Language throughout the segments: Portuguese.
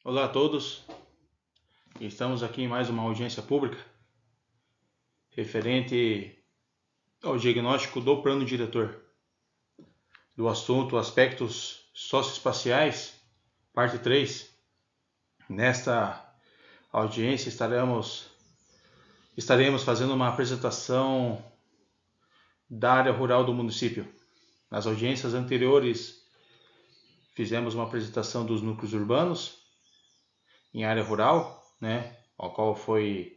Olá a todos, estamos aqui em mais uma audiência pública referente ao diagnóstico do plano diretor do assunto Aspectos Socioespaciais, parte 3. Nesta audiência estaremos fazendo uma apresentação da área rural do município. Nas audiências anteriores fizemos uma apresentação dos núcleos urbanos em área rural, ao qual foi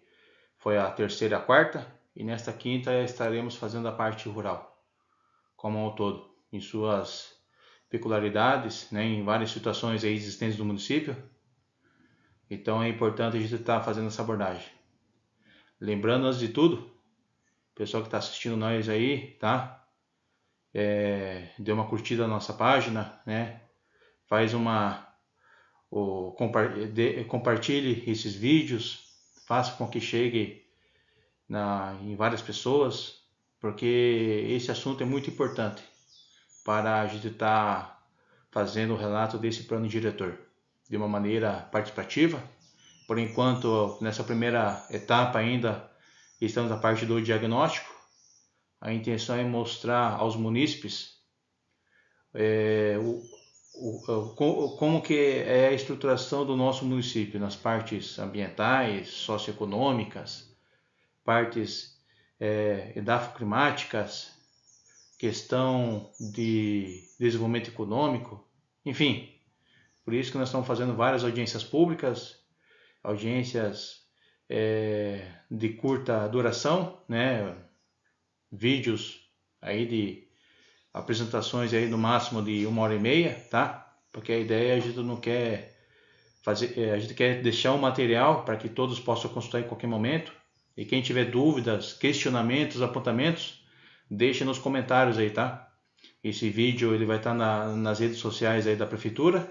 a terceira e a quarta, e nesta quinta estaremos fazendo a parte rural, como um todo, em suas peculiaridades, em várias situações aí existentes do município. Então é importante a gente estar fazendo essa abordagem. Lembrando, antes de tudo, o pessoal que está assistindo nós aí, tá? Dê uma curtida na nossa página, faz compartilhe esses vídeos, faça com que chegue em várias pessoas, porque esse assunto é muito importante para a gente estar fazendo o relato desse plano diretor de uma maneira participativa. Por enquanto, nessa primeira etapa ainda estamos na parte do diagnóstico. A intenção é mostrar aos munícipes como que é a estruturação do nosso município nas partes ambientais, socioeconômicas, partes edafoclimáticas, questão de desenvolvimento econômico, enfim. Por isso que nós estamos fazendo várias audiências públicas, audiências de curta duração, vídeos aí de apresentações aí no máximo de 1h30, tá? Porque a ideia a gente não quer fazer, a gente quer deixar um material para que todos possam consultar em qualquer momento. E quem tiver dúvidas, questionamentos, apontamentos, deixe nos comentários aí, tá? Esse vídeo ele vai estar nas redes sociais aí da prefeitura.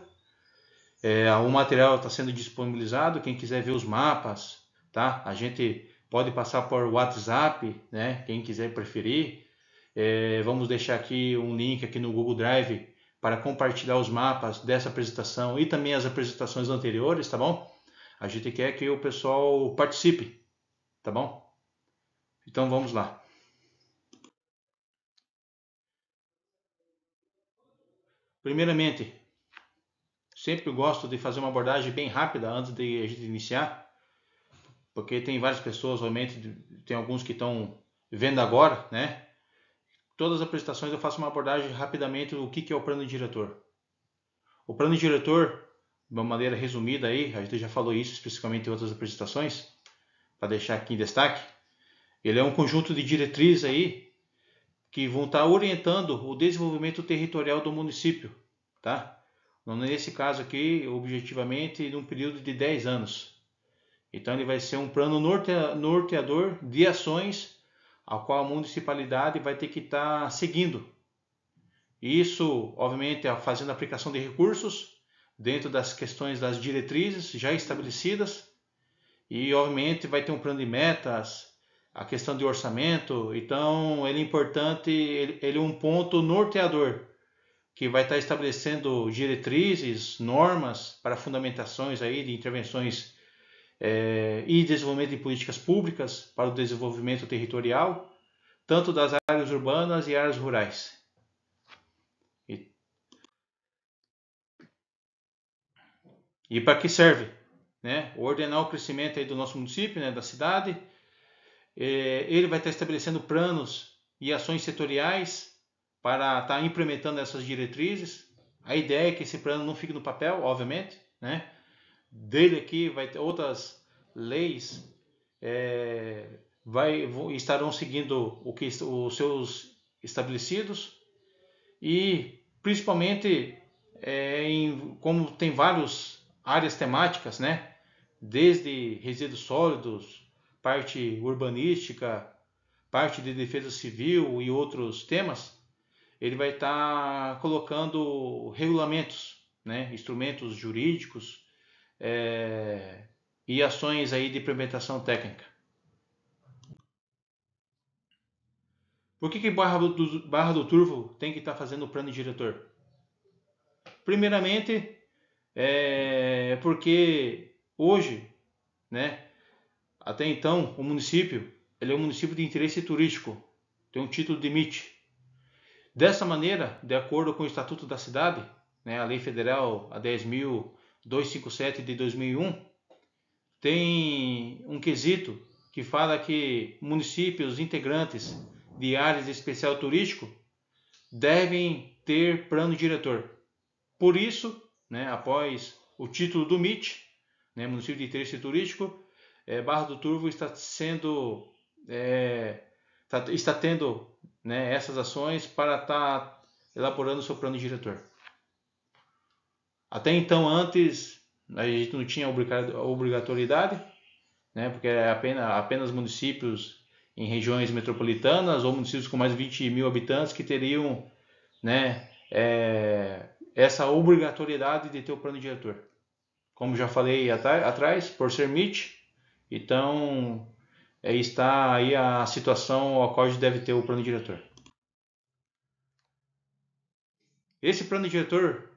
O material está sendo disponibilizado. Quem quiser ver os mapas, tá? A gente pode passar por WhatsApp, Quem quiser preferir. Vamos deixar aqui um link aqui no Google Drive para compartilhar os mapas dessa apresentação e também as apresentações anteriores, tá bom? A gente quer que o pessoal participe, tá bom? Então vamos lá. Primeiramente, sempre gosto de fazer uma abordagem bem rápida antes de a gente iniciar, porque tem várias pessoas, realmente, tem alguns que estão vendo agora, Todas as apresentações eu faço uma abordagem rapidamente do que é o plano diretor. O plano diretor, de uma maneira resumida aí, a gente já falou isso especificamente em outras apresentações, para deixar aqui em destaque, ele é um conjunto de diretrizes aí que vão estar orientando o desenvolvimento territorial do município, tá? Nesse caso aqui, objetivamente, num período de 10 anos. Então ele vai ser um plano norteador de ações ao qual a municipalidade vai ter que estar seguindo. Isso, obviamente, fazendo a aplicação de recursos dentro das questões das diretrizes já estabelecidas e, obviamente, vai ter um plano de metas, a questão de orçamento. Então, ele é importante, ele é um ponto norteador que vai estar estabelecendo diretrizes, normas para fundamentações aí de intervenções e desenvolvimento de políticas públicas para o desenvolvimento territorial, tanto das áreas urbanas e áreas rurais. E para que serve? Ordenar o crescimento aí do nosso município, da cidade. Ele vai estar estabelecendo planos e ações setoriais para estar implementando essas diretrizes. A ideia é que esse plano não fique no papel, obviamente, Dele aqui vai ter outras leis estarão seguindo os seus estabelecidos e principalmente como tem várias áreas temáticas, desde resíduos sólidos, parte urbanística, parte de defesa civil e outros temas, ele vai estar colocando regulamentos, instrumentos jurídicos e ações aí de implementação técnica. Por que Barra do Turvo tem que estar fazendo o plano diretor? Primeiramente, porque hoje, né, até então, o município ele é um município de interesse turístico, tem um título de MIT. Dessa maneira, de acordo com o Estatuto da Cidade, né, a Lei Federal a 10.257 de 2001, tem um quesito que fala que municípios integrantes de áreas de especial turístico devem ter plano diretor. Por isso, né, após o título do MIT, né, município de interesse turístico, Barra do Turvo está tendo, né, essas ações para estar elaborando o seu plano diretor. Até então, antes, a gente não tinha obrigatoriedade, né, porque é apenas municípios em regiões metropolitanas ou municípios com mais de 20 mil habitantes que teriam, né, essa obrigatoriedade de ter o plano diretor. Como já falei atrás, por ser MIT, então está aí a situação a qual a gente deve ter o plano diretor. Esse plano diretor,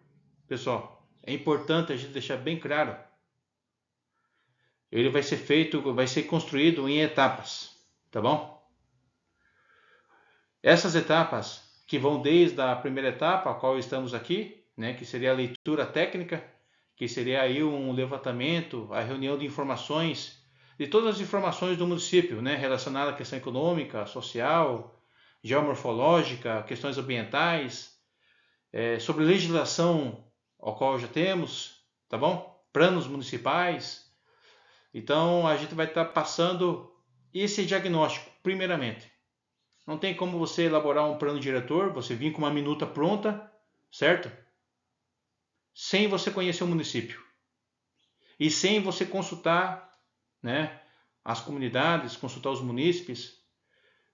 pessoal, é importante a gente deixar bem claro. Ele vai ser construído em etapas, tá bom? Essas etapas que vão desde a primeira etapa, a qual estamos aqui, né, que seria a leitura técnica, que seria aí um levantamento, a reunião de informações, de todas as informações do município, né, relacionadas à questão econômica, social, geomorfológica, questões ambientais, sobre legislação ao qual já temos, tá bom? Planos municipais. Então a gente vai estar passando esse diagnóstico, primeiramente. Não tem como você elaborar um plano diretor, você vir com uma minuta pronta, certo? Sem você conhecer o município. E sem você consultar, né, as comunidades, consultar os munícipes,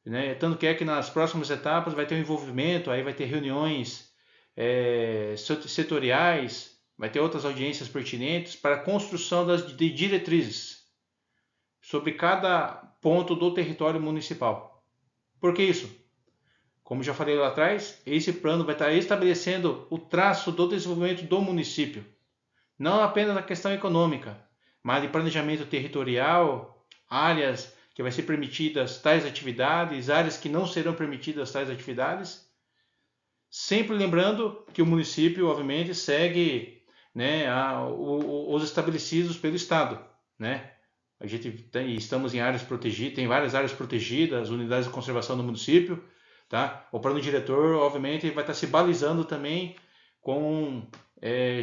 né? Tanto que nas próximas etapas vai ter um envolvimento, aí vai ter reuniões setoriais, vai ter outras audiências pertinentes para a construção de diretrizes sobre cada ponto do território municipal. Por que isso? Como já falei lá atrás, esse plano vai estar estabelecendo o traço do desenvolvimento do município. Não apenas a questão econômica, mas de planejamento territorial, áreas que vai ser permitidas tais atividades, áreas que não serão permitidas tais atividades. Sempre lembrando que o município, obviamente, segue, né, os estabelecidos pelo Estado, né? Estamos em áreas protegidas, tem várias áreas protegidas, unidades de conservação do município, tá? O plano diretor, obviamente, vai estar se balizando também com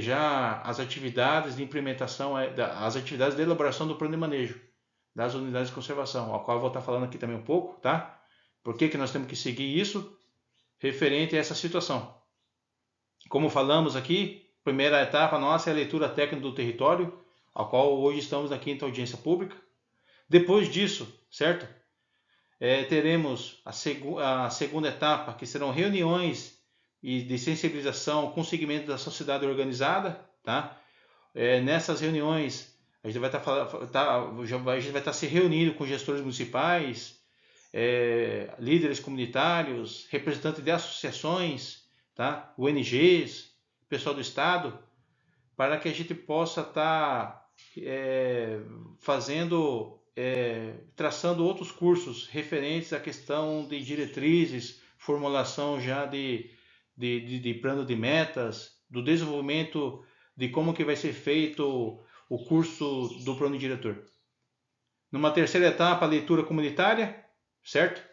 já as atividades de implementação, as atividades de elaboração do plano de manejo das unidades de conservação, ao qual eu vou estar falando aqui também um pouco, tá? Por que nós temos que seguir isso referente a essa situação? Como falamos aqui, primeira etapa nossa é a leitura técnica do território, ao qual hoje estamos na quinta audiência pública. Depois disso, certo? Teremos a segunda etapa, que serão reuniões de sensibilização com segmento da sociedade organizada, tá? Nessas reuniões a gente vai estar se reunindo com gestores municipais, líderes comunitários, representantes de associações, tá? ONGs, pessoal do Estado, para que a gente possa estar traçando outros cursos referentes à questão de diretrizes, formulação já de plano de metas, do desenvolvimento de como que vai ser feito o curso do plano diretor. Numa terceira etapa, a leitura comunitária, certo?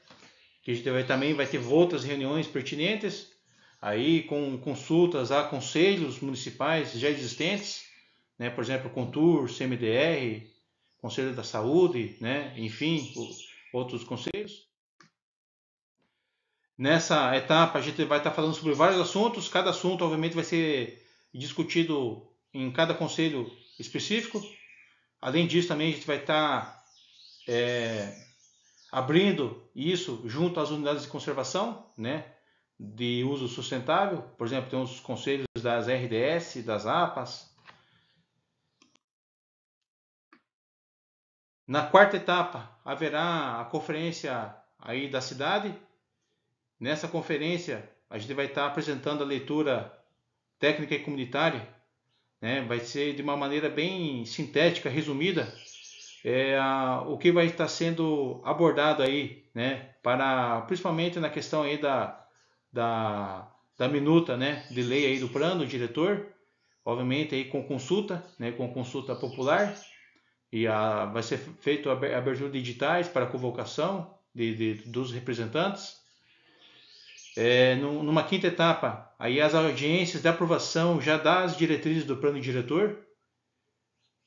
Que a gente também vai ter outras reuniões pertinentes, aí com consultas a conselhos municipais já existentes, né? Por exemplo, Contur, CMDR, Conselho da Saúde, né? Enfim, outros conselhos. Nessa etapa a gente vai estar falando sobre vários assuntos, cada assunto obviamente vai ser discutido em cada conselho específico. Além disso também a gente vai estar abrindo isso junto às unidades de conservação, né, de uso sustentável. Por exemplo, tem os conselhos das RDS, das APAS. Na quarta etapa haverá a conferência aí da cidade. Nessa conferência a gente vai estar apresentando a leitura técnica e comunitária né? Vai ser de uma maneira bem sintética, resumida, o que vai estar sendo abordado aí, né? Principalmente na questão aí da, da minuta, né? De lei aí do plano diretor, obviamente aí com consulta, né? Com consulta popular, e vai ser feito a abertura de editais para convocação dos representantes. Numa quinta etapa, aí as audiências de aprovação já das diretrizes do plano diretor.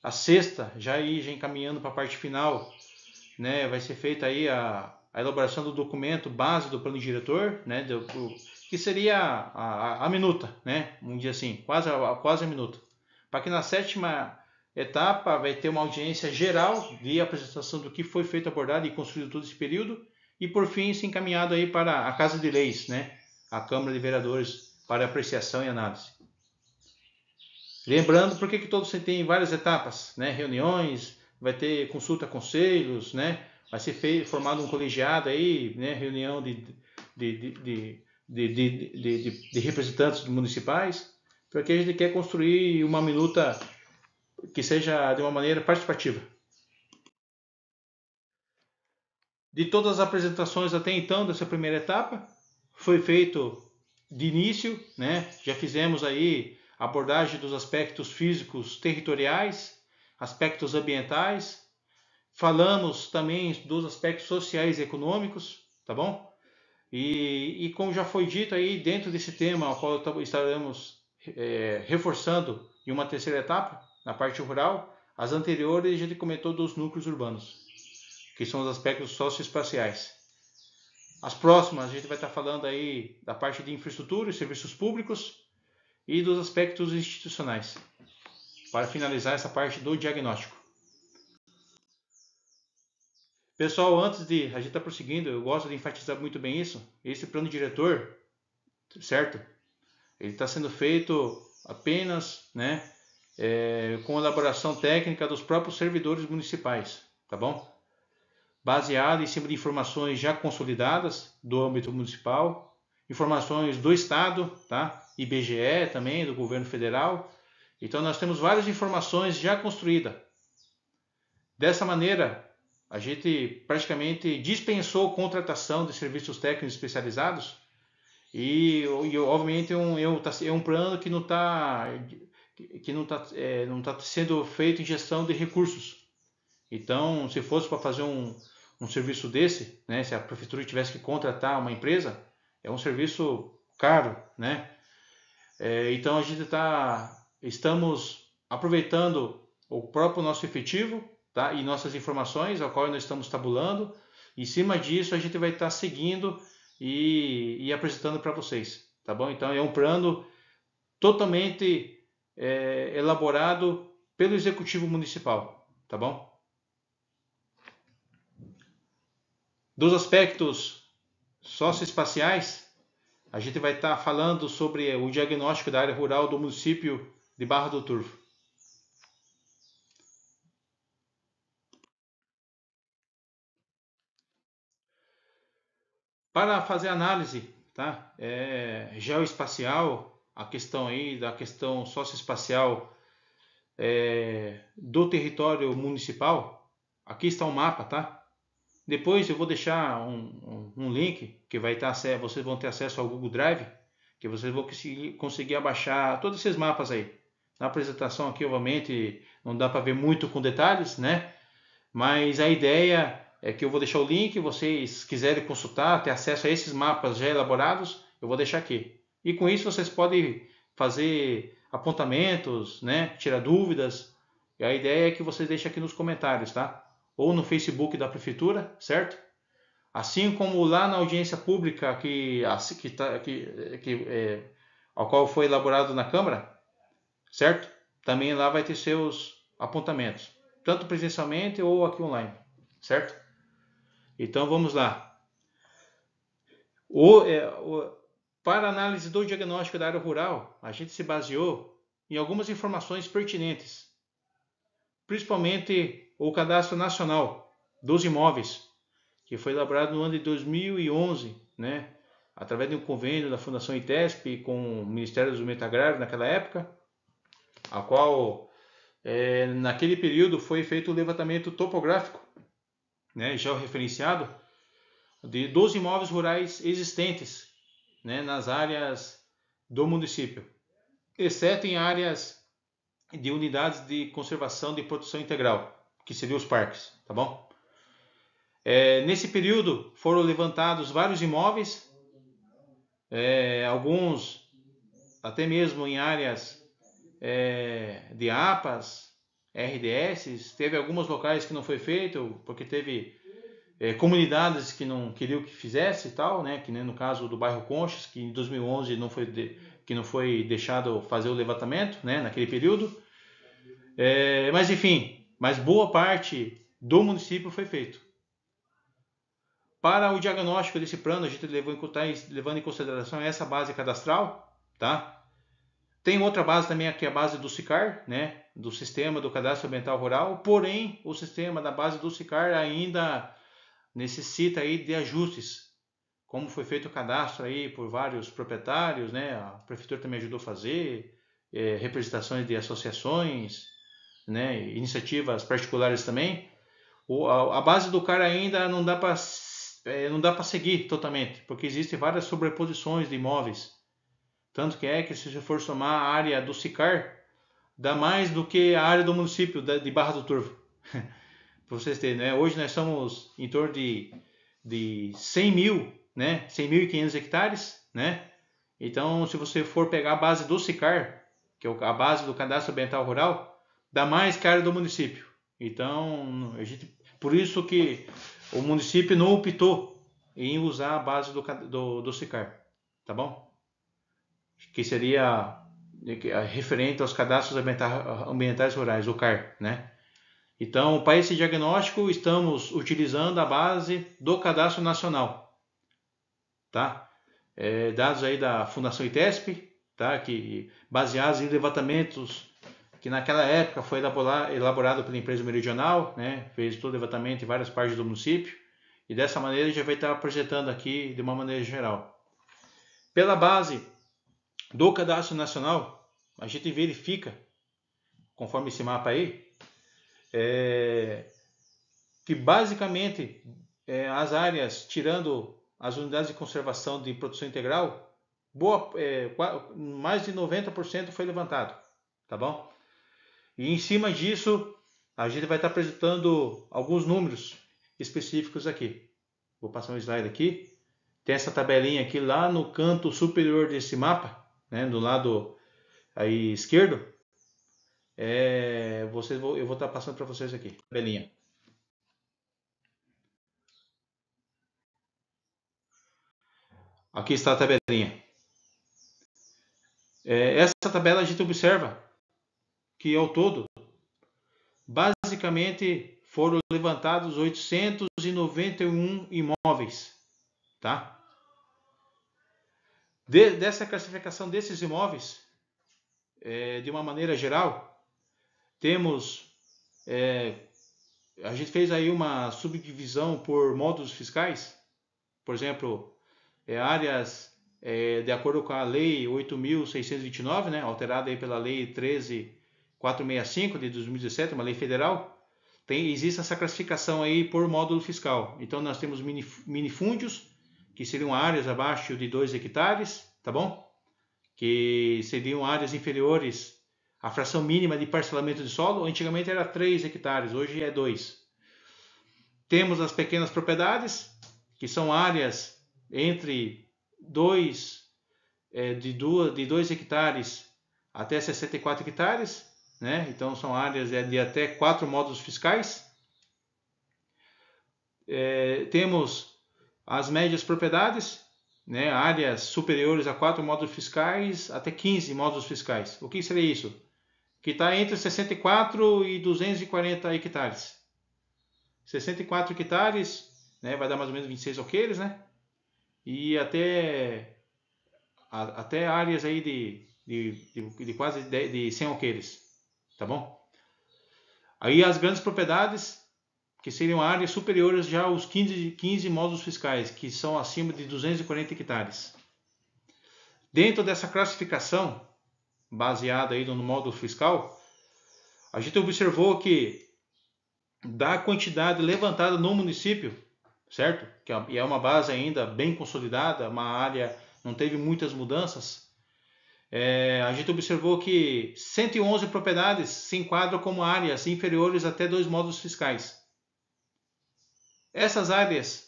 A sexta, já encaminhando para a parte final, né, vai ser feita aí a elaboração do documento base do plano diretor, né, que seria a minuta, né, vamos dizer assim, quase a minuta. Para que na sétima etapa vai ter uma audiência geral de apresentação do que foi feito, abordado e construído todo esse período, e por fim se encaminhado aí para a Casa de Leis, né, a Câmara de Vereadores, para apreciação e análise. Lembrando, por que todos tem várias etapas, né? Reuniões, vai ter consulta a conselhos, né? Vai ser formado um colegiado aí, né? Reunião de representantes municipais, porque a gente quer construir uma minuta que seja de uma maneira participativa. De todas as apresentações até então dessa primeira etapa, foi feito de início, né? Já fizemos aí abordagem dos aspectos físicos territoriais, aspectos ambientais, falamos também dos aspectos sociais e econômicos, tá bom? E como já foi dito aí, dentro desse tema, ao qual estaremos reforçando em uma terceira etapa, na parte rural, as anteriores a gente comentou dos núcleos urbanos, que são os aspectos socioespaciais. As próximas a gente vai estar falando aí da parte de infraestrutura e serviços públicos e dos aspectos institucionais, para finalizar essa parte do diagnóstico. Pessoal, antes de a gente estar prosseguindo, eu gosto de enfatizar muito bem isso. Esse plano diretor, certo? Ele está sendo feito apenas, né, com elaboração técnica dos próprios servidores municipais, tá bom? Baseado em cima de informações já consolidadas do âmbito municipal, informações do Estado, tá? IBGE também, do governo federal. Então nós temos várias informações já construídas. Dessa maneira, a gente praticamente dispensou contratação de serviços técnicos especializados e obviamente é um plano que não está sendo feito em gestão de recursos. Então, se fosse para fazer um serviço desse, né, se a prefeitura tivesse que contratar uma empresa, é um serviço caro, né? Então a gente estamos aproveitando o próprio nosso efetivo, tá? E nossas informações, ao qual nós estamos tabulando. Em cima disso a gente vai estar seguindo e apresentando para vocês, tá bom? Então é um plano totalmente elaborado pelo Executivo Municipal, tá bom? Dos aspectos socioespaciais, a gente vai estar falando sobre o diagnóstico da área rural do município de Barra do Turvo. Para fazer análise, tá? Geoespacial, a questão aí da questão socioespacial do território municipal, aqui está um mapa, tá? Depois eu vou deixar um link que vai estar, vocês vão ter acesso ao Google Drive, que vocês vão conseguir abaixar todos esses mapas aí. Na apresentação aqui, obviamente, não dá para ver muito com detalhes, né? Mas a ideia é que eu vou deixar o link, vocês quiserem consultar, ter acesso a esses mapas já elaborados, eu vou deixar aqui. E com isso vocês podem fazer apontamentos, né? Tirar dúvidas. E a ideia é que vocês deixem aqui nos comentários, tá? Ou no Facebook da Prefeitura, certo? Assim como lá na audiência pública ao qual foi elaborado na Câmara, certo? Também lá vai ter seus apontamentos, tanto presencialmente ou aqui online, certo? Então vamos lá. Para análise do diagnóstico da área rural, a gente se baseou em algumas informações pertinentes, principalmente o Cadastro Nacional dos Imóveis, que foi elaborado no ano de 2011, né? Através de um convênio da Fundação ITESP com o Ministério do Desenvolvimento Agrário naquela época. a qual naquele período foi feito o levantamento topográfico, né, georreferenciado, dos imóveis rurais existentes, né, nas áreas do município, exceto em áreas de unidades de conservação de produção integral, que seriam os parques, tá bom? Nesse período foram levantados vários imóveis, alguns até mesmo em áreas de APAs, RDS, teve alguns locais que não foi feito, porque teve comunidades que não queriam que fizesse e tal, né? Que nem no caso do bairro Conchas, que em 2011 que não foi deixado fazer o levantamento, né? Naquele período. Mas enfim, mas boa parte do município foi feito. Para o diagnóstico desse plano, a gente levando em consideração essa base cadastral, tá? Tem outra base também, que é a base do SICAR, né? Do Sistema do Cadastro Ambiental Rural, porém o sistema da base do SICAR ainda necessita aí de ajustes, como foi feito o cadastro aí por vários proprietários, né? A prefeitura também ajudou a fazer, representações de associações, né? Iniciativas particulares também. A base do CAR ainda não dá para seguir totalmente, porque existem várias sobreposições de imóveis. Tanto que se você for somar a área do SICAR, dá mais do que a área do município de Barra do Turvo. Para vocês terem, né? Hoje nós somos em torno de 100 mil, né? 100.500 hectares, né? Então, se você for pegar a base do SICAR, que é a base do Cadastro Ambiental Rural, dá mais que a área do município. Então, por isso que o município não optou em usar a base do SICAR, tá bom? Que seria referente aos cadastros ambientais rurais, o CAR, né? Então, para esse diagnóstico, estamos utilizando a base do Cadastro Nacional, tá? Dados aí da Fundação ITESP, tá? Que baseados em levantamentos que naquela época foi elaborado pela empresa meridional, né? Fez todo o levantamento em várias partes do município e dessa maneira a gente vai estar apresentando aqui de uma maneira geral. Pela base do Cadastro Nacional, a gente verifica, conforme esse mapa aí, que basicamente as áreas, tirando as unidades de conservação de produção integral, mais de 90% foi levantado, tá bom? E em cima disso, a gente vai estar apresentando alguns números específicos aqui. Vou passar um slide aqui. Tem essa tabelinha aqui lá no canto superior desse mapa, né, do lado aí esquerdo. Eu vou estar passando para vocês aqui, tabelinha. Aqui está a tabelinha. Essa tabela a gente observa que ao todo, basicamente foram levantados 891 imóveis, tá? Dessa classificação desses imóveis, de uma maneira geral, temos, a gente fez aí uma subdivisão por módulos fiscais, por exemplo, áreas de acordo com a Lei 8.629, né, alterada aí pela Lei 13.465 de 2017, uma lei federal, existe essa classificação aí por módulo fiscal. Então nós temos minifúndios, que seriam áreas abaixo de 2 hectares, tá bom? Que seriam áreas inferiores à fração mínima de parcelamento de solo. Antigamente era 3 hectares, hoje é 2. Temos as pequenas propriedades, que são áreas entre 2 hectares até 64 hectares, né? Então são áreas de até 4 módulos fiscais. Temos as médias propriedades, né? Áreas superiores a 4 módulos fiscais até 15 módulos fiscais. O que seria isso? Que está entre 64 e 240 hectares. 64 hectares, né? Vai dar mais ou menos 26 alqueires, né? E até áreas aí de quase de 100 alqueires, tá bom? Aí as grandes propriedades, que seriam áreas superiores já aos 15 módulos fiscais, que são acima de 240 hectares. Dentro dessa classificação, baseado aí no módulo fiscal, a gente observou que da quantidade levantada no município, certo? Que é uma base ainda bem consolidada, uma área não teve muitas mudanças. A gente observou que 111 propriedades se enquadram como áreas inferiores até 2 módulos fiscais. Essas áreas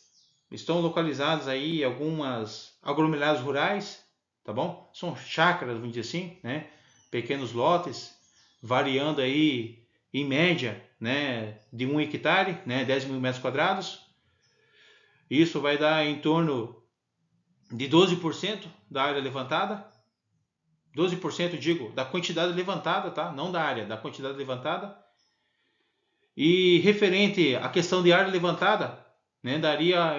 estão localizadas aí em algumas aglomerados rurais, tá bom? São chácaras, vamos dizer assim, né? Pequenos lotes, variando aí em média, né, de 1 hectare, né, 10 mil metros quadrados. Isso vai dar em torno de 12% da área levantada. 12%, digo, da quantidade levantada, tá? Não da área, da quantidade levantada. E referente à questão de área levantada, né, daria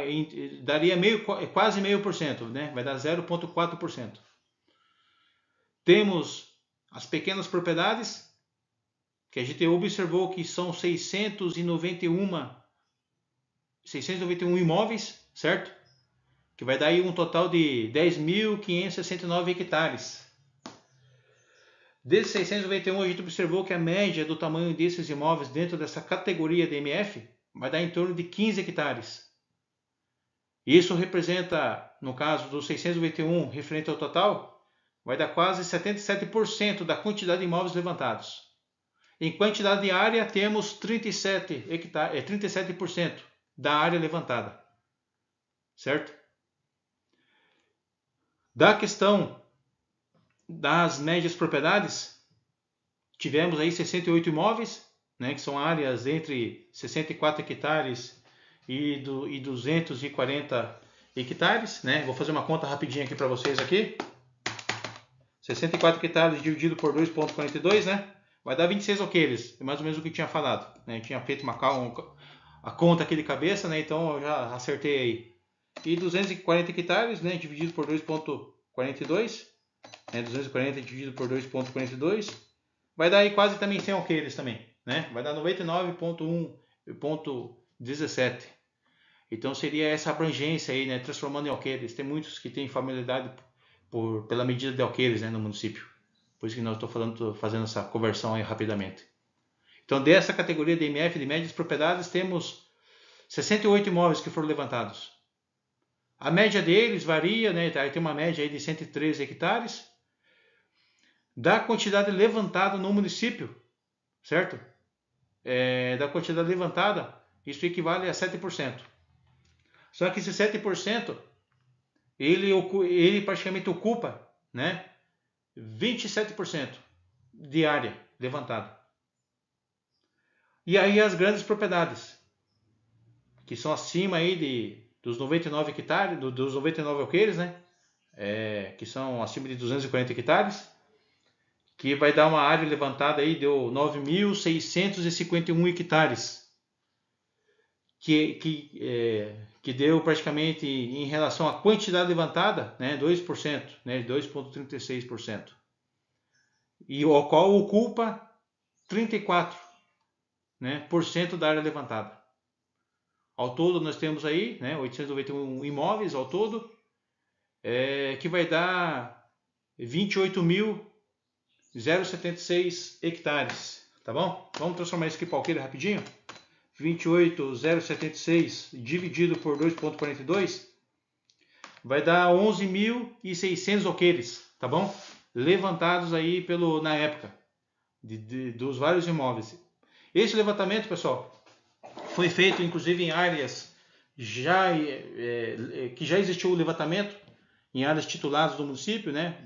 quase meio por cento, né? Vai dar 0,4%. Temos as pequenas propriedades, que a gente observou que são 691 imóveis, certo? Que vai dar aí um total de 10.569 hectares. Desses 691, a gente observou que a média do tamanho desses imóveis dentro dessa categoria de MF vai dar em torno de 15 hectares. Isso representa, no caso dos 691, referente ao total, vai dar quase 77% da quantidade de imóveis levantados. Em quantidade de área, temos 37% da área levantada, certo? Da questão das médias propriedades, tivemos aí 68 imóveis, né, que são áreas entre 64 hectares e 240 hectares, né? Vou fazer uma conta rapidinha aqui para vocês aqui. 64 hectares dividido por 2,42, né? Vai dar 26 alqueires, é mais ou menos o que eu tinha falado, né? Eu tinha feito a conta aqui de cabeça, né? Então eu já acertei aí. E 240 hectares, né? Dividido por 2,42, né? 240 dividido por 2,42, vai dar aí quase também 100 alqueires também, né? Vai dar 99,17. Então seria essa abrangência aí, né? Transformando em alqueires. Tem muitos que têm familiaridade pela medida de alqueires, né? No município. Por isso que nós estou fazendo essa conversão aí rapidamente. Então, dessa categoria de MF, de médias propriedades, temos 68 imóveis que foram levantados. A média deles varia, né? Aí tem uma média aí de 113 hectares. Da quantidade levantada no município, certo? Da quantidade levantada, isso equivale a 7%. Só que esse 7%, ele praticamente ocupa, né? 27% de área levantada. E aí as grandes propriedades, que são acima aí dos 99 hectares, dos 99 alqueires, né? Que são acima de 240 hectares, que vai dar uma área levantada aí, deu 9.651 hectares, que deu praticamente, em relação à quantidade levantada, né, 2%, né, 2,36%. E o qual ocupa 34%, né, da área levantada. Ao todo nós temos aí, né, 891 imóveis ao todo, que vai dar 28.076 hectares, tá bom? Vamos transformar isso aqui para alqueire rapidinho. 28.076 dividido por 2,42 vai dar 11.600 alqueires, tá bom? Levantados aí na época dos vários imóveis. Esse levantamento, pessoal, foi feito inclusive em áreas que já existiu o levantamento em áreas tituladas do município, né?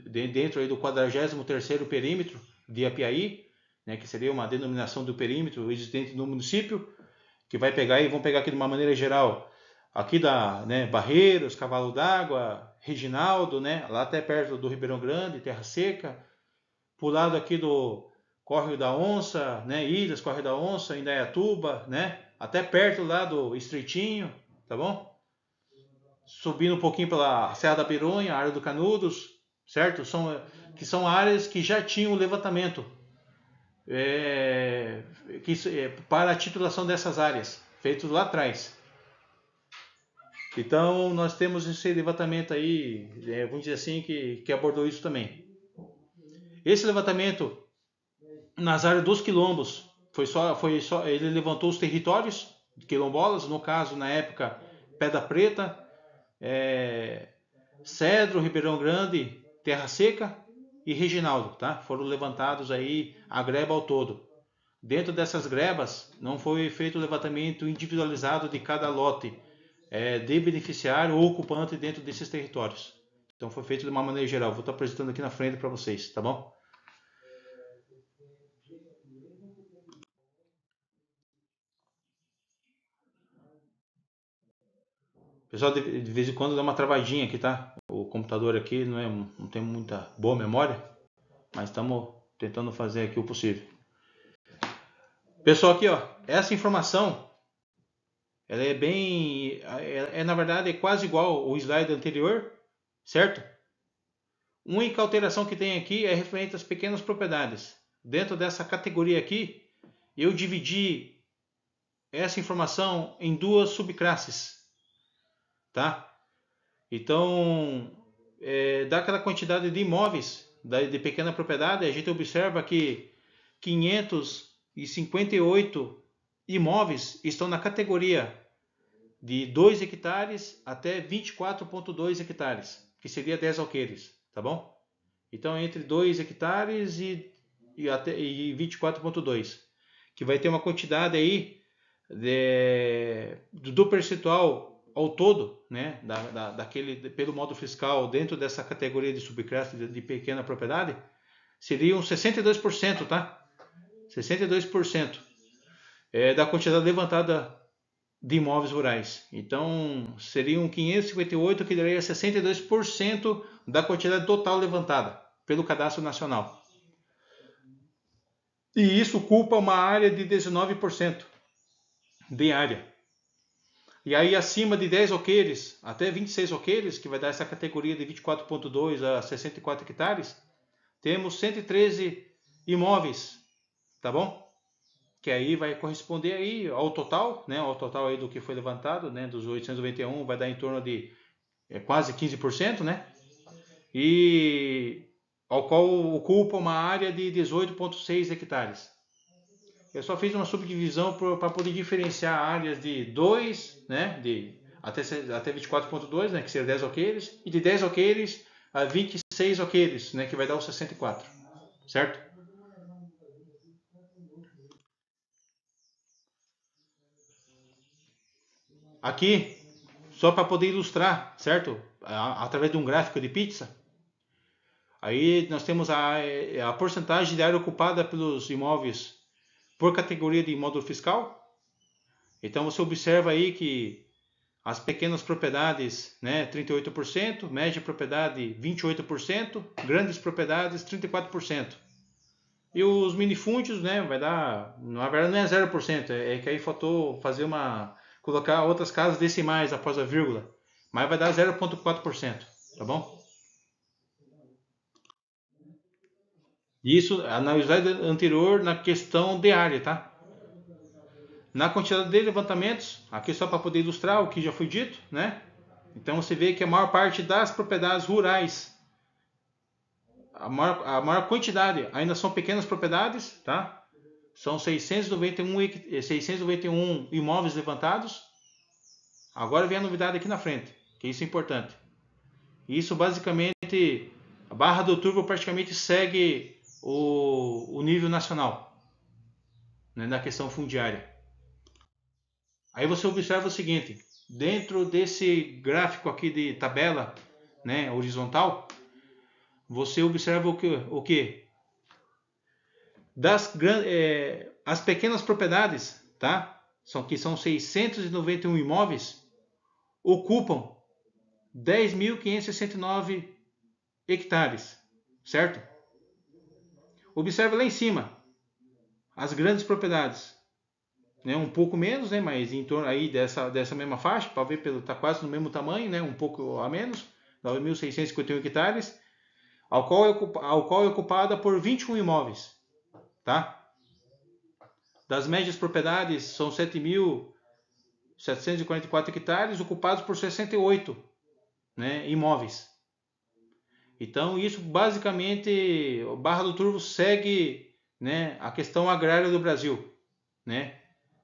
Dentro aí do 43º perímetro de Apiaí, né? Que seria uma denominação do perímetro existente no município, que vão pegar aqui de uma maneira geral, aqui né, Barreiros, Cavalo d'Água, Reginaldo, né? Lá até perto do Ribeirão Grande, Terra Seca, pro lado aqui do Córrego da Onça, né? Ilhas, Córrego da Onça, Indaiatuba, né? Até perto lá do Estreitinho, tá bom? Subindo um pouquinho pela Serra da Pironha, a área do Canudos, certo? Que são áreas que já tinham levantamento para a titulação dessas áreas, feitos lá atrás. Então, nós temos esse levantamento aí, vamos dizer assim, que abordou isso também. Esse levantamento nas áreas dos quilombos ele levantou os territórios quilombolas, no caso, na época, Pedra Preta, Cedro, Ribeirão Grande, Terra Seca e Reginaldo, tá? Foram levantados aí a greba ao todo. Dentro dessas grebas não foi feito o levantamento individualizado de cada lote de beneficiário ou ocupante dentro desses territórios. Então foi feito de uma maneira geral. Vou estar apresentando aqui na frente para vocês, tá bom? Pessoal, de vez em quando dá uma travadinha aqui, tá? O computador aqui não tem muita boa memória, mas estamos tentando fazer aqui o possível. Pessoal, aqui, ó, essa informação, ela é bem, na verdade é quase igual ao slide anterior, certo? Uma única alteração que tem aqui é referente às pequenas propriedades. Dentro dessa categoria aqui, eu dividi essa informação em duas subclasses, tá? Então, daquela quantidade de imóveis de pequena propriedade, a gente observa que 558 imóveis estão na categoria de 2 hectares até 24,2 hectares, que seria 10 alqueires, tá bom? Então, entre 2 hectares e 24,2, que vai ter uma quantidade aí do percentual ao todo, né, pelo módulo fiscal dentro dessa categoria de subclasse de pequena propriedade, seriam 62%, tá? 62% da quantidade levantada de imóveis rurais. Então, seriam 558, que daria 62% da quantidade total levantada pelo Cadastro Nacional. E isso ocupa uma área de 19% de área. E aí, acima de 10 alqueires, até 26 alqueires, que vai dar essa categoria de 24,2 a 64 hectares, temos 113 imóveis, tá bom? Que aí vai corresponder aí ao total, né? Ao total aí do que foi levantado, né? Dos 891 vai dar em torno de quase 15%, né? E ao qual ocupa uma área de 18,6 hectares. Eu só fiz uma subdivisão para poder diferenciar áreas de 2, né? Até 24,2, né? Que seria 10 alqueires, e de 10 alqueires a 26 alqueires, né? Que vai dar os 64, certo? Aqui, só para poder ilustrar, certo? Através de um gráfico de pizza. Aí nós temos a porcentagem de área ocupada pelos imóveis por categoria de módulo fiscal. Então você observa aí que as pequenas propriedades, né, 38%, média propriedade 28%, grandes propriedades 34%. E os minifúndios, né, vai dar, na verdade não é 0%, é que aí faltou colocar outras casas decimais após a vírgula, mas vai dar 0,4%, tá bom? Isso, na slide anterior, na questão de área, tá? Na quantidade de levantamentos, aqui só para poder ilustrar o que já foi dito, né? Então você vê que a maior parte das propriedades rurais, a maior quantidade ainda são pequenas propriedades, tá? São 691 imóveis levantados. Agora vem a novidade aqui na frente, que isso é importante. Isso basicamente, a Barra do Turvo praticamente segue o nível nacional, né, na questão fundiária. Aí você observa o seguinte, dentro desse gráfico aqui de tabela, né, horizontal, você observa o que? As pequenas propriedades, tá? Que são 691 imóveis, ocupam 10.569 hectares, certo? Observe lá em cima, as grandes propriedades, né? Um pouco menos, né? Mas em torno aí dessa mesma faixa, para ver tá quase no mesmo tamanho, né? Um pouco a menos, 9.651 hectares, ao qual é ocupada por 21 imóveis, tá? Das médias propriedades são 7.744 hectares, ocupados por 68, né, imóveis. Então isso basicamente, Barra do Turvo segue, né, a questão agrária do Brasil, né?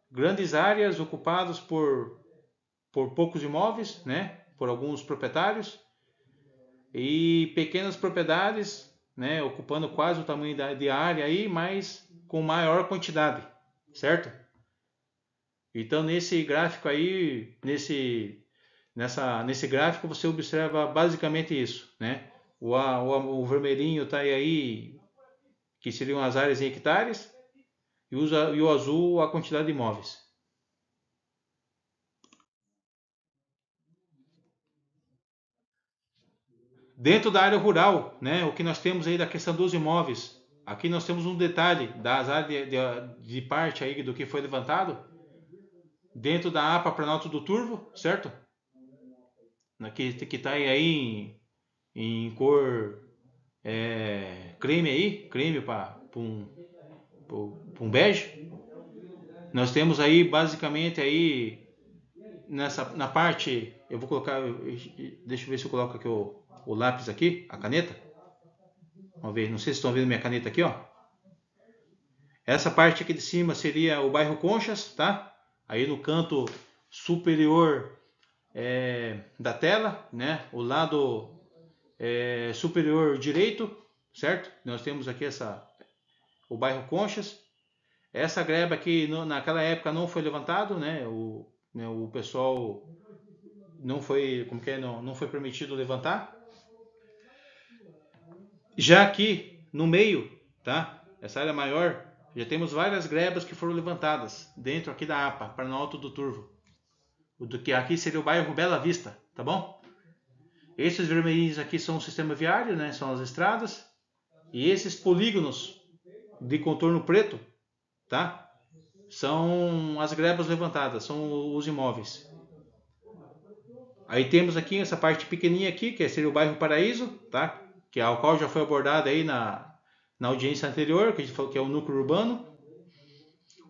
Grandes áreas ocupadas por poucos imóveis, né, por alguns proprietários, e pequenas propriedades, né, ocupando quase o tamanho de área aí, mas com maior quantidade, certo? Então nesse gráfico aí, nesse gráfico você observa basicamente isso, né? O vermelhinho está aí, que seriam as áreas em hectares, e o azul a quantidade de imóveis. Dentro da área rural, né, o que nós temos aí da questão dos imóveis, aqui nós temos um detalhe das áreas de parte aí do que foi levantado, dentro da APA Planalto do Turvo, certo? Que está aí em cor creme aí, creme para um bege. Nós temos aí basicamente aí na parte, eu vou colocar, deixa eu ver se eu coloco aqui o lápis aqui, a caneta. Vamos ver, não sei se estão vendo minha caneta aqui, ó. Essa parte aqui de cima seria o bairro Conchas, tá? Aí no canto superior da tela, né? O lado superior direito, certo? Nós temos aqui o bairro Conchas. Essa greba aqui naquela época não foi levantado, né? O pessoal não foi, não foi permitido levantar. Já aqui no meio, tá? Essa área maior, já temos várias grebas que foram levantadas dentro aqui da APA, para no Alto do Turvo. O do que aqui seria o bairro Bela Vista, tá bom? Esses vermelhinhos aqui são o sistema viário, né? São as estradas. E esses polígonos de contorno preto, tá? São as grebas levantadas, são os imóveis. Aí temos aqui essa parte pequenininha aqui, que seria o bairro Paraíso, tá? Que ao qual já foi abordado aí na audiência anterior, que a gente falou que é o núcleo urbano.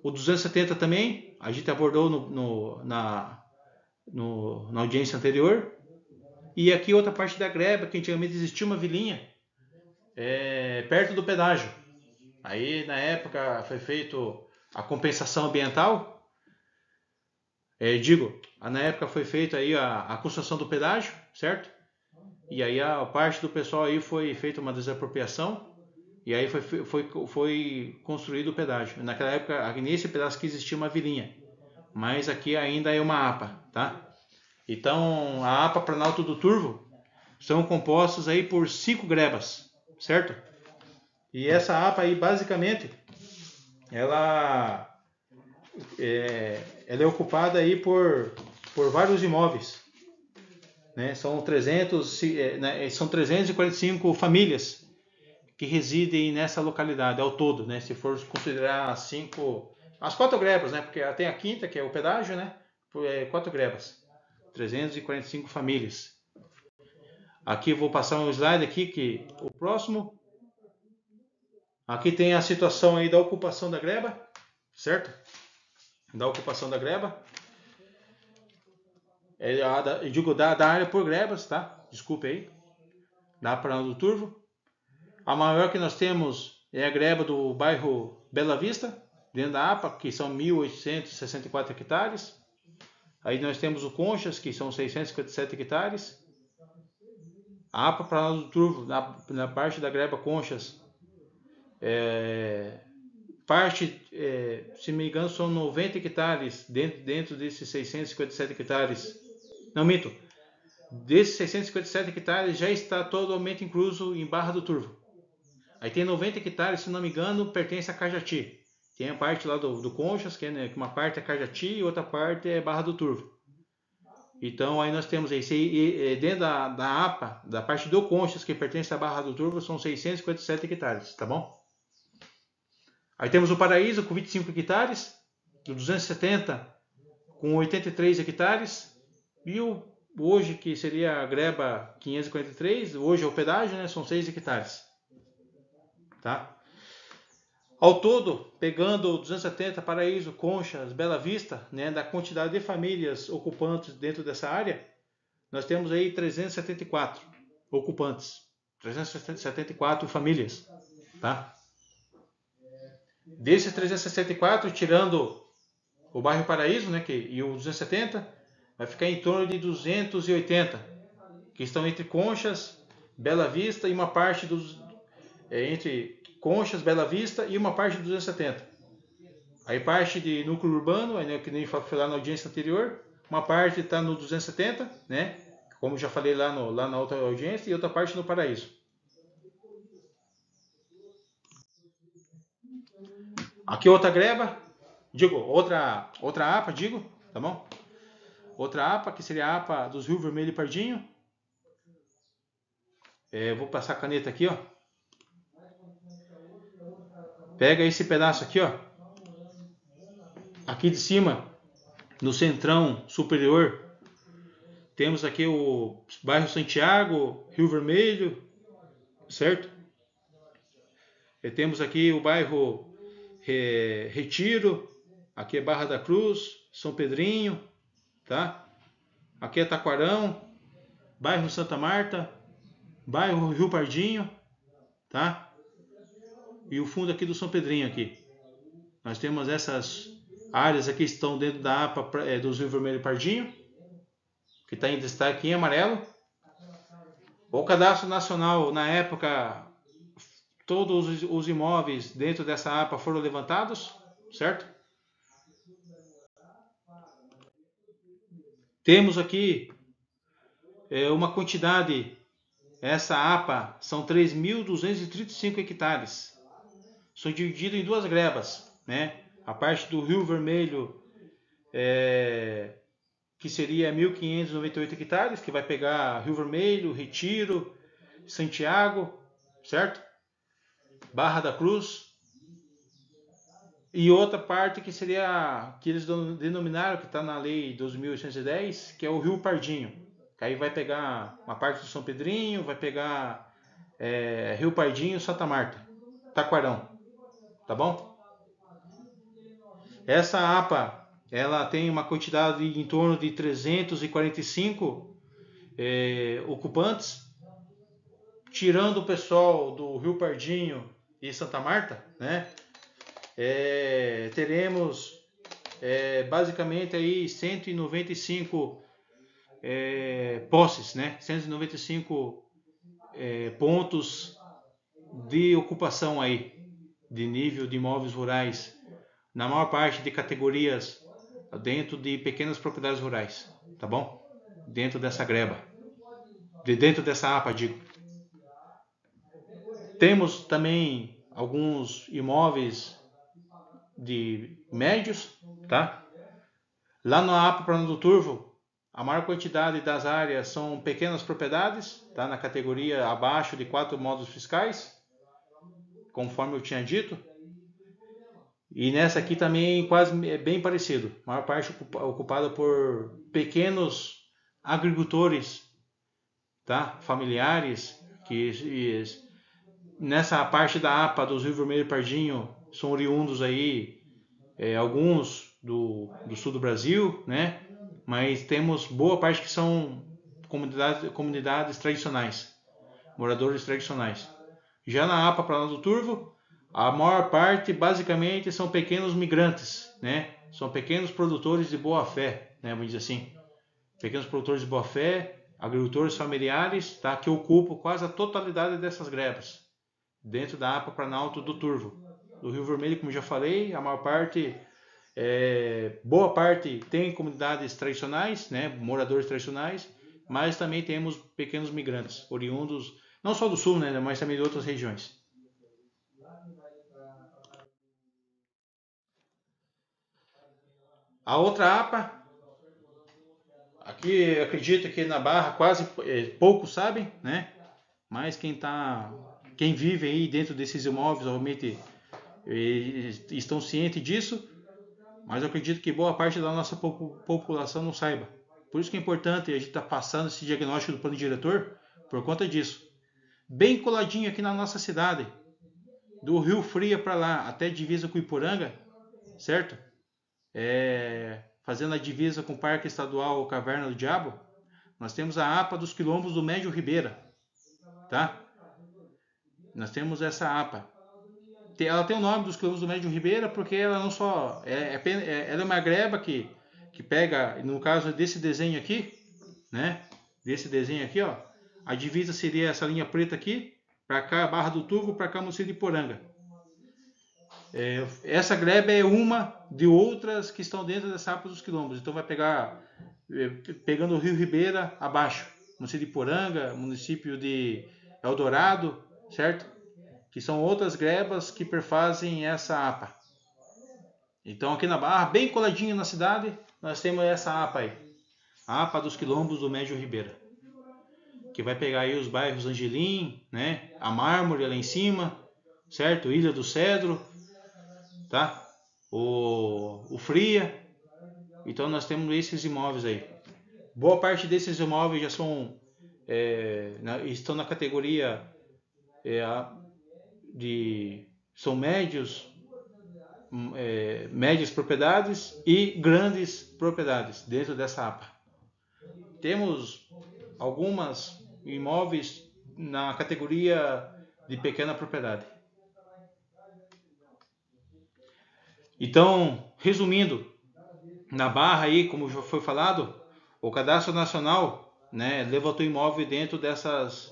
O 270 também, a gente abordou na audiência anterior. E aqui outra parte da greba, que antigamente existia uma vilinha perto do pedágio. Aí na época foi feito a compensação ambiental. Na época foi feita aí a construção do pedágio, certo? E aí a parte do pessoal aí foi feita uma desapropriação. E aí foi construído o pedágio. Naquela época, nesse pedaço aqui existia uma vilinha. Mas aqui ainda é uma APA, tá? Então, a APA Planalto do Turvo são compostos aí por 5 grebas, certo? E essa APA aí, basicamente, ela é ocupada aí por vários imóveis, né? São 345 famílias que residem nessa localidade ao todo, né? Se for considerar as 4 grebas, né? Porque tem a quinta, que é o pedágio, né? 4 grebas, 345 famílias. Aqui vou passar um slide aqui, que o próximo. Aqui tem a situação aí da ocupação da greba, certo? Da ocupação da greba. Eu digo da área por grebas, tá? Desculpe aí. Da Planalto do Turvo. A maior que nós temos é a greba do bairro Bela Vista, dentro da APA, que são 1.864 hectares. Aí nós temos o Conchas, que são 657 hectares. A APA Planalto do Turvo, na parte da greba Conchas, se não me engano, são 90 hectares dentro desses 657 hectares. Não, minto. Desses 657 hectares já está totalmente incluso em Barra do Turvo. Aí tem 90 hectares, se não me engano, pertence a Cajati. Tem a parte lá do Conchas, que uma parte é Cajati e outra parte é Barra do Turvo. Então aí nós temos aí, dentro da APA, da parte do Conchas, que pertence à Barra do Turvo, são 657 hectares, tá bom? Aí temos o Paraíso com 25 hectares, o 270 com 83 hectares, e hoje, que seria a greba 543, hoje é o pedágio, né, são 6 hectares. Tá? Ao todo, pegando o 270, Paraíso, Conchas, Bela Vista, né, da quantidade de famílias ocupantes dentro dessa área, nós temos aí 374 ocupantes. 374 famílias, tá? Desses 364, tirando o bairro Paraíso, né, e o 270, vai ficar em torno de 280, que estão entre Conchas, Bela Vista e uma parte dos entre Conchas, Bela Vista e uma parte dos 270. Aí parte de núcleo urbano, né, que nem foi lá na audiência anterior, uma parte está no 270, né, como já falei lá na outra audiência, e outra parte no Paraíso. Aqui outra greba, outra APA, tá bom? Outra APA, que seria a APA dos Rio Vermelho e Pardinho. Vou passar a caneta aqui, ó. Pega esse pedaço aqui, ó. Aqui de cima, no centrão superior, temos aqui o bairro Santiago, Rio Vermelho, certo? Temos aqui o bairro Retiro, aqui é Barra da Cruz, São Pedrinho, tá? Aqui é Taquarão, bairro Santa Marta, bairro Rio Pardinho, tá? E o fundo aqui do São Pedrinho aqui. Nós temos essas áreas aqui que estão dentro da APA dos Rio Vermelho e Pardinho, que está em destaque em amarelo. O Cadastro Nacional, na época, todos os imóveis dentro dessa APA foram levantados, certo? Temos aqui uma quantidade, essa APA são 3.235 hectares. São divididos em duas grebas, né? A parte do Rio Vermelho, que seria 1.598 hectares, que vai pegar Rio Vermelho, Retiro, Santiago, certo? Barra da Cruz. E outra parte que seria, que eles denominaram, que está na lei 2.810, que é o Rio Pardinho. Que aí vai pegar uma parte do São Pedrinho, vai pegar Rio Pardinho, Santa Marta, Taquarão, tá bom? Essa APA, ela tem uma quantidade em torno de 345 ocupantes, tirando o pessoal do Rio Pardinho e Santa Marta, né? Teremos basicamente aí 195 posses, né? 195 pontos de ocupação aí, de nível de imóveis rurais, na maior parte de categorias dentro de pequenas propriedades rurais, tá bom? Dentro dessa greba, dentro dessa APA, digo. Temos também alguns imóveis de médios, tá? Lá na APA Plano do Turvo, a maior quantidade das áreas são pequenas propriedades, tá? Na categoria abaixo de 4 módulos fiscais, conforme eu tinha dito. E nessa aqui também quase é bem parecido. A maior parte ocupada por pequenos agricultores, tá? Familiares, que nessa parte da APA dos Rio Vermelho e Pardinho são oriundos aí, alguns do sul do Brasil, né? Mas temos boa parte que são comunidades tradicionais, moradores tradicionais. Já na APA Planalto do Turvo, a maior parte basicamente são pequenos migrantes, né? São pequenos produtores de boa fé, né? Vamos dizer assim, pequenos produtores de boa fé, agricultores familiares, tá? Que ocupam quase a totalidade dessas grebas dentro da APA Planalto do Turvo. Do Rio Vermelho, como já falei, a maior parte, boa parte tem comunidades tradicionais, né? Moradores tradicionais, mas também temos pequenos migrantes, oriundos não só do sul, né? Mas também de outras regiões. A outra APA, aqui acredito que na Barra quase poucos sabem, né? Mas quem vive aí dentro desses imóveis, realmente estão cientes disso, mas eu acredito que boa parte da nossa população não saiba. Por isso que é importante a gente estar passando esse diagnóstico do plano diretor, por conta disso. Bem coladinho aqui na nossa cidade, do Rio Fria para lá, até divisa com Iporanga, certo? Fazendo a divisa com o Parque Estadual Caverna do Diabo, nós temos a APA dos Quilombos do Médio Ribeira, tá? nós temos essa APA. Ela tem o nome dos quilombos do Médio Ribeira porque ela não só ela é uma greba que pega, no caso desse desenho aqui, né? Desse desenho aqui, ó, a divisa seria essa linha preta aqui, para cá Barra do Turvo, para cá Moceiro de Poranga. Essa greba é uma de outras que estão dentro dessa APA dos quilombos. Então vai pegar, pegando o Rio Ribeira abaixo, Moceiro de Poranga, município de Eldorado, certo? Que são outras grebas que perfazem essa APA. Então aqui na Barra, bem coladinho na cidade, nós temos essa APA aí. A APA dos quilombos do Médio Ribeira. Que vai pegar aí os bairros Angelim, né? A Mármore lá em cima, certo? Ilha do Cedro, tá? O Fria. Então nós temos esses imóveis aí. Boa parte desses imóveis já são estão na categoria são médias propriedades e grandes propriedades dentro dessa APA. Temos algumas imóveis na categoria de pequena propriedade. Então, resumindo, na Barra aí, como já foi falado, o Cadastro Nacional, né, levantou imóvel dentro dessa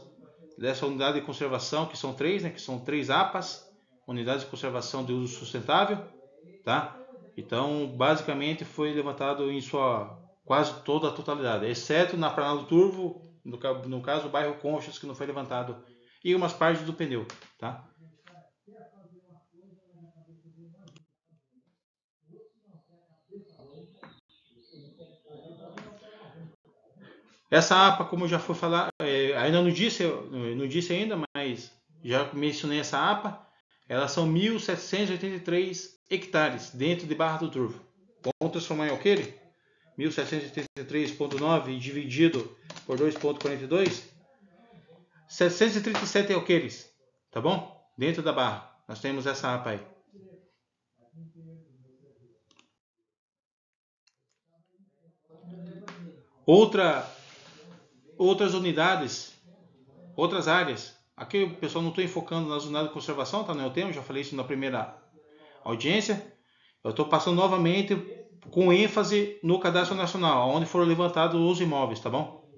unidade de conservação, que são três, né, que são 3 APAs, unidades de conservação de uso sustentável, tá? Então, basicamente foi levantado em sua quase toda a totalidade, exceto na Planalto do Turvo, no caso o bairro Conchas, que não foi levantado, e umas partes do pneu, tá? Essa APA, como já foi falar, ainda não disse ainda, mas já mencionei essa APA, elas são 1.783 hectares dentro de Barra do Turvo. Vamos transformar em alqueire? 1.783,9 dividido por 2,42, 737 alqueires, tá bom? Dentro da Barra, nós temos essa APA aí. Outras unidades, outras áreas. Aqui o pessoal não estou enfocando nas unidades de conservação, tá? Não é o tema, já falei isso na primeira audiência. Eu estou passando novamente com ênfase no Cadastro Nacional, onde foram levantados os imóveis, tá bom?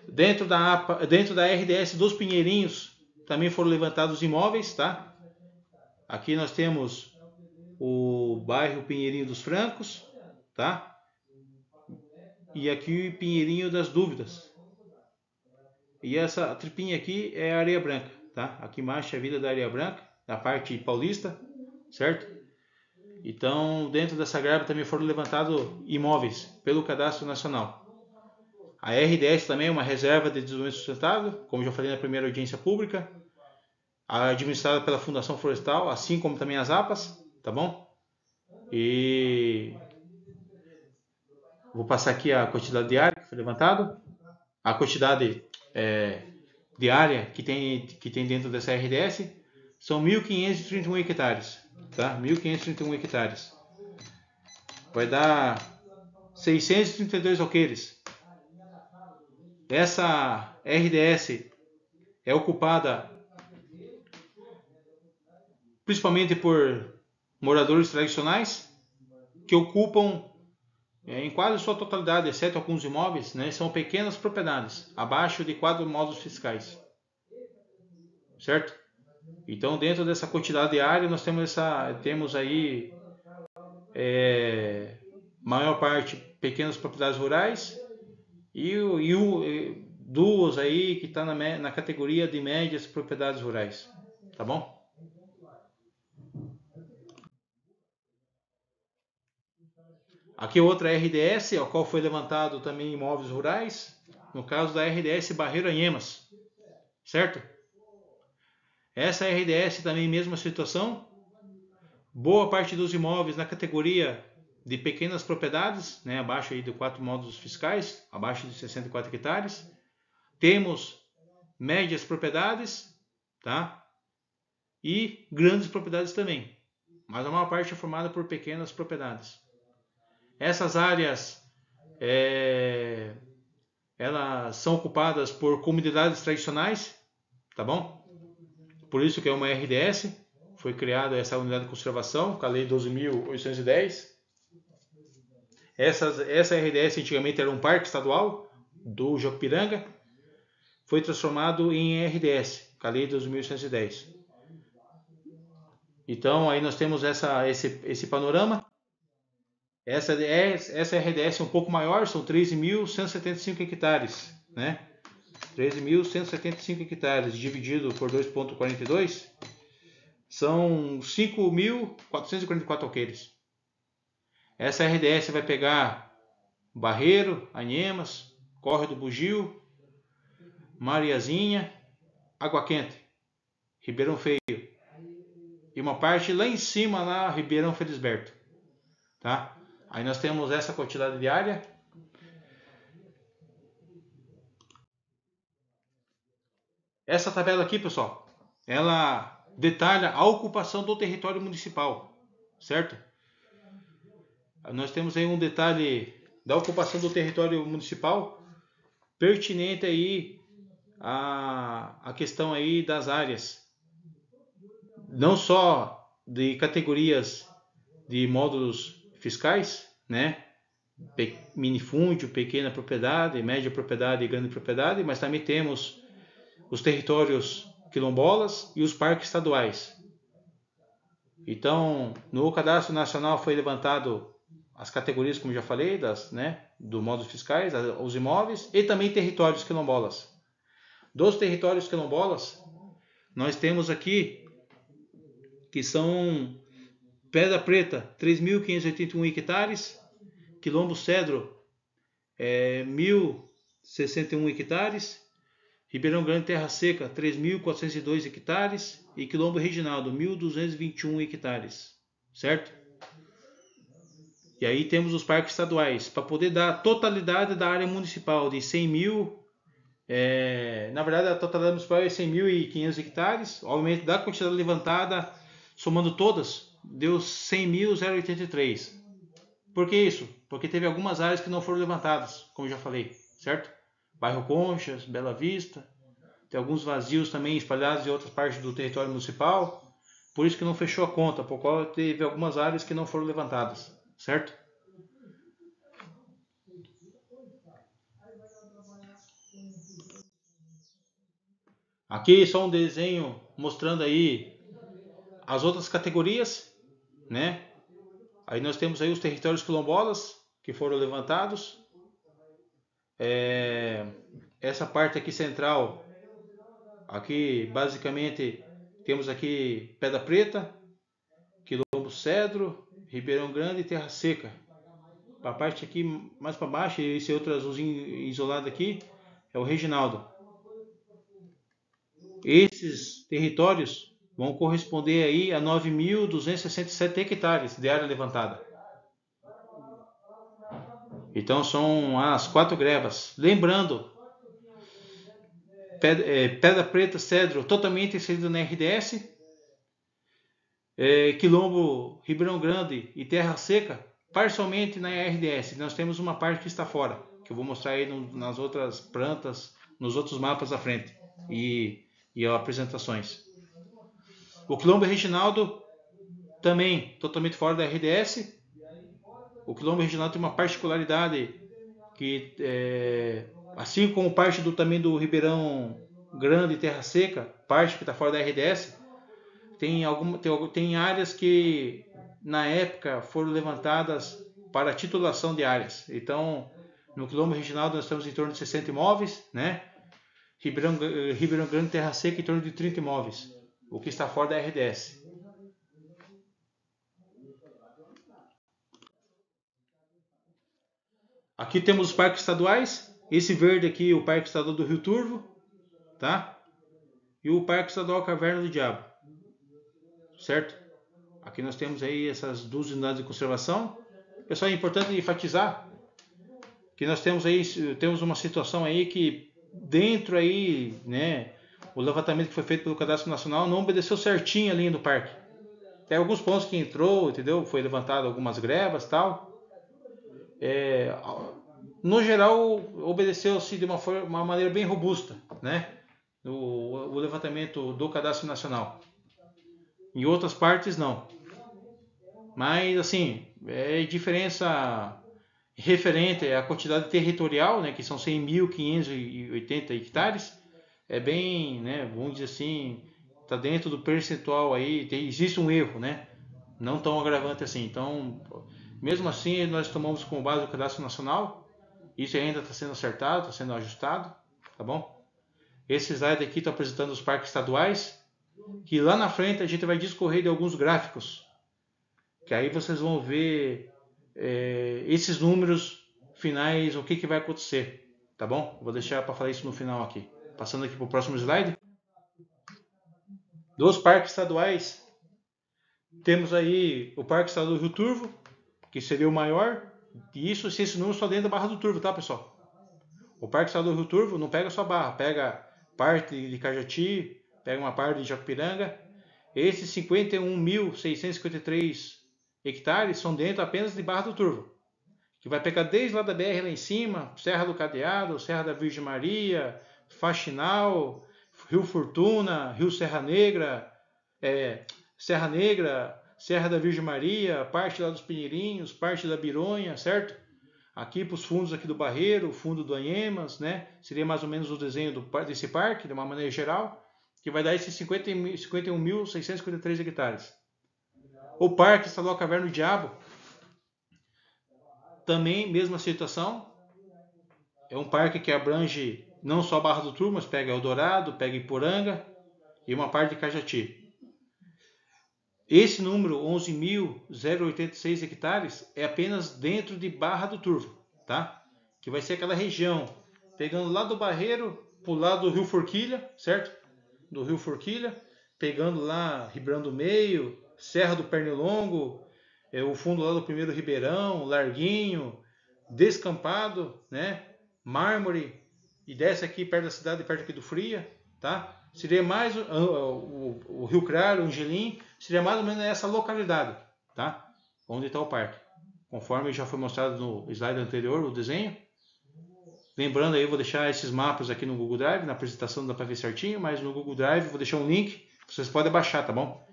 Dentro da RDS dos Pinheirinhos também foram levantados os imóveis, tá? Aqui nós temos o bairro Pinheirinho dos Francos, tá? E aqui o Pinheirinho das Dúvidas. E essa tripinha aqui é a Areia Branca, tá? Aqui embaixo é a Vila da Areia Branca, na parte paulista, certo? Então, dentro dessa grava também foram levantados imóveis pelo Cadastro Nacional. A RDS também é uma reserva de desenvolvimento sustentável, como já falei na primeira audiência pública, administrada pela Fundação Florestal, assim como também as APAs, tá bom? E vou passar aqui a quantidade de área que foi levantado, a quantidade diária que tem dentro dessa RDS são 1.531 hectares, tá? 1.531 hectares. Vai dar 632 alqueires. Essa RDS é ocupada principalmente por moradores tradicionais que ocupam em quase sua totalidade, exceto alguns imóveis, né, são pequenas propriedades, abaixo de 4 módulos fiscais. Certo? Então, dentro dessa quantidade de área, nós temos aí maior parte pequenas propriedades rurais e duas aí que está na categoria de médias propriedades rurais. Tá bom? Aqui outra RDS, ao qual foi levantado também imóveis rurais, no caso da RDS Barreiro Anhemas, certo? Essa RDS também mesma situação, boa parte dos imóveis na categoria de pequenas propriedades, né, abaixo aí de 4 módulos fiscais, abaixo de 64 hectares. Temos médias propriedades, tá? E grandes propriedades também, mas a maior parte é formada por pequenas propriedades. Essas áreas elas são ocupadas por comunidades tradicionais, tá bom? por isso que é uma RDS. Foi criada essa unidade de conservação com a Lei 12.810. Essa RDS antigamente era um parque estadual do Jacupiranga. Foi transformado em RDS, com a Lei 12.810. Então aí nós temos esse panorama. Essa RDS é um pouco maior, são 13.175 hectares, né? 13.175 hectares dividido por 2,42 são 5.444 alqueires. Essa RDS vai pegar Barreiro, Anhemas, Córrego do Bugio, Mariazinha, Água Quente, Ribeirão Feio e uma parte lá em cima, lá Ribeirão Felisberto, tá? Aí nós temos essa quantidade de área. Essa tabela aqui, pessoal, ela detalha a ocupação do território municipal, certo? Nós temos aí um detalhe da ocupação do território municipal pertinente aí a questão aí das áreas, não só de categorias de módulos fiscais, né? Minifúndio, pequena propriedade, média propriedade e grande propriedade, mas também temos os territórios quilombolas e os parques estaduais. Então, no Cadastro Nacional foi levantado as categorias, como já falei, do módulos fiscais, os imóveis e também territórios quilombolas. Dos territórios quilombolas, nós temos aqui que são Pedra Preta, 3.581 hectares, Quilombo Cedro, 1.061 hectares, Ribeirão Grande Terra Seca, 3.402 hectares e Quilombo Reginaldo, 1.221 hectares, certo? E aí temos os parques estaduais, para poder dar a totalidade da área municipal de 100 mil, na verdade a totalidade municipal é 100.500 hectares, o aumento da quantidade levantada, somando todas, deu 100.083. Por que isso? Porque teve algumas áreas que não foram levantadas, como já falei, certo? Bairro Conchas, Bela Vista, tem alguns vazios também espalhados em outras partes do território municipal, por isso que não fechou a conta, por qual teve algumas áreas que não foram levantadas, certo? Aqui só um desenho mostrando aí as outras categorias, né? Aí nós temos aí os territórios quilombolas que foram levantados. Essa parte aqui central, aqui basicamente temos aqui Pedra Preta, Quilombo Cedro, Ribeirão Grande e Terra Seca. A parte aqui mais para baixo, esse outro azulzinho isolado aqui, é o Reginaldo. Esses territórios vão corresponder aí a 9.267 hectares de área levantada. Então são as 4 grevas. Lembrando, Pedra Preta, Cedro, totalmente inserido na RDS. Quilombo, Ribeirão Grande e Terra Seca, parcialmente na RDS. Nós temos uma parte que está fora, que eu vou mostrar aí nas outras plantas, nos outros mapas à frente e apresentações. O Quilombo Reginaldo também totalmente fora da RDS. O Quilombo Reginaldo tem uma particularidade que, assim como parte também do Ribeirão Grande e Terra Seca, parte que está fora da RDS, tem áreas que na época foram levantadas para titulação de áreas. Então, no Quilombo Reginaldo nós temos em torno de 60 imóveis, né? Ribeirão Grande e Terra Seca em torno de 30 imóveis, o que está fora da RDS. Aqui temos os parques estaduais. Esse verde aqui é o Parque Estadual do Rio Turvo, tá? E o Parque Estadual Caverna do Diabo, certo? Aqui nós temos aí essas 2 unidades de conservação. Pessoal, é importante enfatizar que nós temos uma situação aí que dentro aí, né, o levantamento que foi feito pelo Cadastro Nacional não obedeceu certinho a linha do parque. Tem alguns pontos que entrou, entendeu? Foi levantado algumas grevas, tal. No geral, obedeceu-se de uma maneira bem robusta, né? o levantamento do Cadastro Nacional. Em outras partes, não. Mas, assim, é diferença referente à quantidade territorial, né, que são 100.580 hectares, é bem, né, vamos dizer assim, está dentro do percentual aí, existe um erro, né, não tão agravante assim. Então, mesmo assim, nós tomamos como base o Cadastro Nacional, isso ainda está sendo acertado, está sendo ajustado, tá bom? Esse slide aqui está apresentando os parques estaduais, que lá na frente a gente vai discorrer de alguns gráficos, que aí vocês vão ver esses números finais, o que vai acontecer, tá bom? Vou deixar para falar isso no final aqui. Passando aqui para o próximo slide. Dos parques estaduais, temos aí o Parque Estadual do Rio Turvo, que seria o maior, e isso se esse número só dentro da Barra do Turvo, tá, pessoal? O Parque Estadual do Rio Turvo não pega só Barra, pega parte de Cajati, pega uma parte de Jacupiranga. Esses 51.653 hectares são dentro apenas de Barra do Turvo, que vai pegar desde lá da BR lá em cima, Serra do Cadeado, Serra da Virgem Maria, Faxinal, Rio Fortuna, Rio Serra Negra, Serra da Virgem Maria, parte lá dos Pinheirinhos, parte da Bironha, certo? Aqui para os fundos aqui do Barreiro, o fundo do Anhemas, né? Seria mais ou menos o desenho desse parque, de uma maneira geral, que vai dar esses 51.653 hectares. O Parque Estadual Caverna do Diabo, também mesma situação, é um parque que abrange não só Barra do Turvo, mas pega Eldorado, pega Iporanga e uma parte de Cajati. Esse número, 11.086 hectares, é apenas dentro de Barra do Turvo, tá? Que vai ser aquela região, pegando lá do Barreiro, pro lado do Rio Forquilha, certo? Do Rio Forquilha, pegando lá Ribeirão do Meio, Serra do Pernilongo, o fundo lá do primeiro Ribeirão, Larguinho, Descampado, né? Mármore, e desce aqui perto da cidade, perto aqui do Fria, tá? Seria mais o Rio Claro, o Angelim, seria mais ou menos essa localidade, tá? Onde está o parque. Conforme já foi mostrado no slide anterior, o desenho. Lembrando aí, eu vou deixar esses mapas aqui no Google Drive, na apresentação não dá para ver certinho, mas no Google Drive vou deixar um link, vocês podem baixar, tá bom?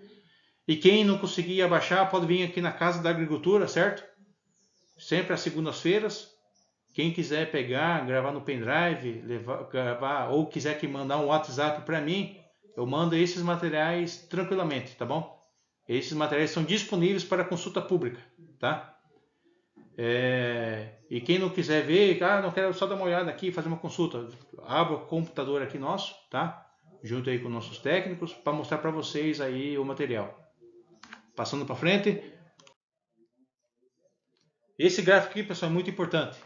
E quem não conseguir baixar, pode vir aqui na Casa da Agricultura, certo? Sempre às segundas-feiras. Quem quiser pegar, gravar no pendrive, gravar, ou quiser que mandar um WhatsApp para mim, eu mando esses materiais tranquilamente, tá bom? Esses materiais são disponíveis para consulta pública, tá? E quem não quiser ver, não quero só dar uma olhada aqui e fazer uma consulta, abra o computador aqui nosso, tá? Junto aí com nossos técnicos, para mostrar para vocês aí o material. Passando para frente. Esse gráfico aqui, pessoal, é muito importante,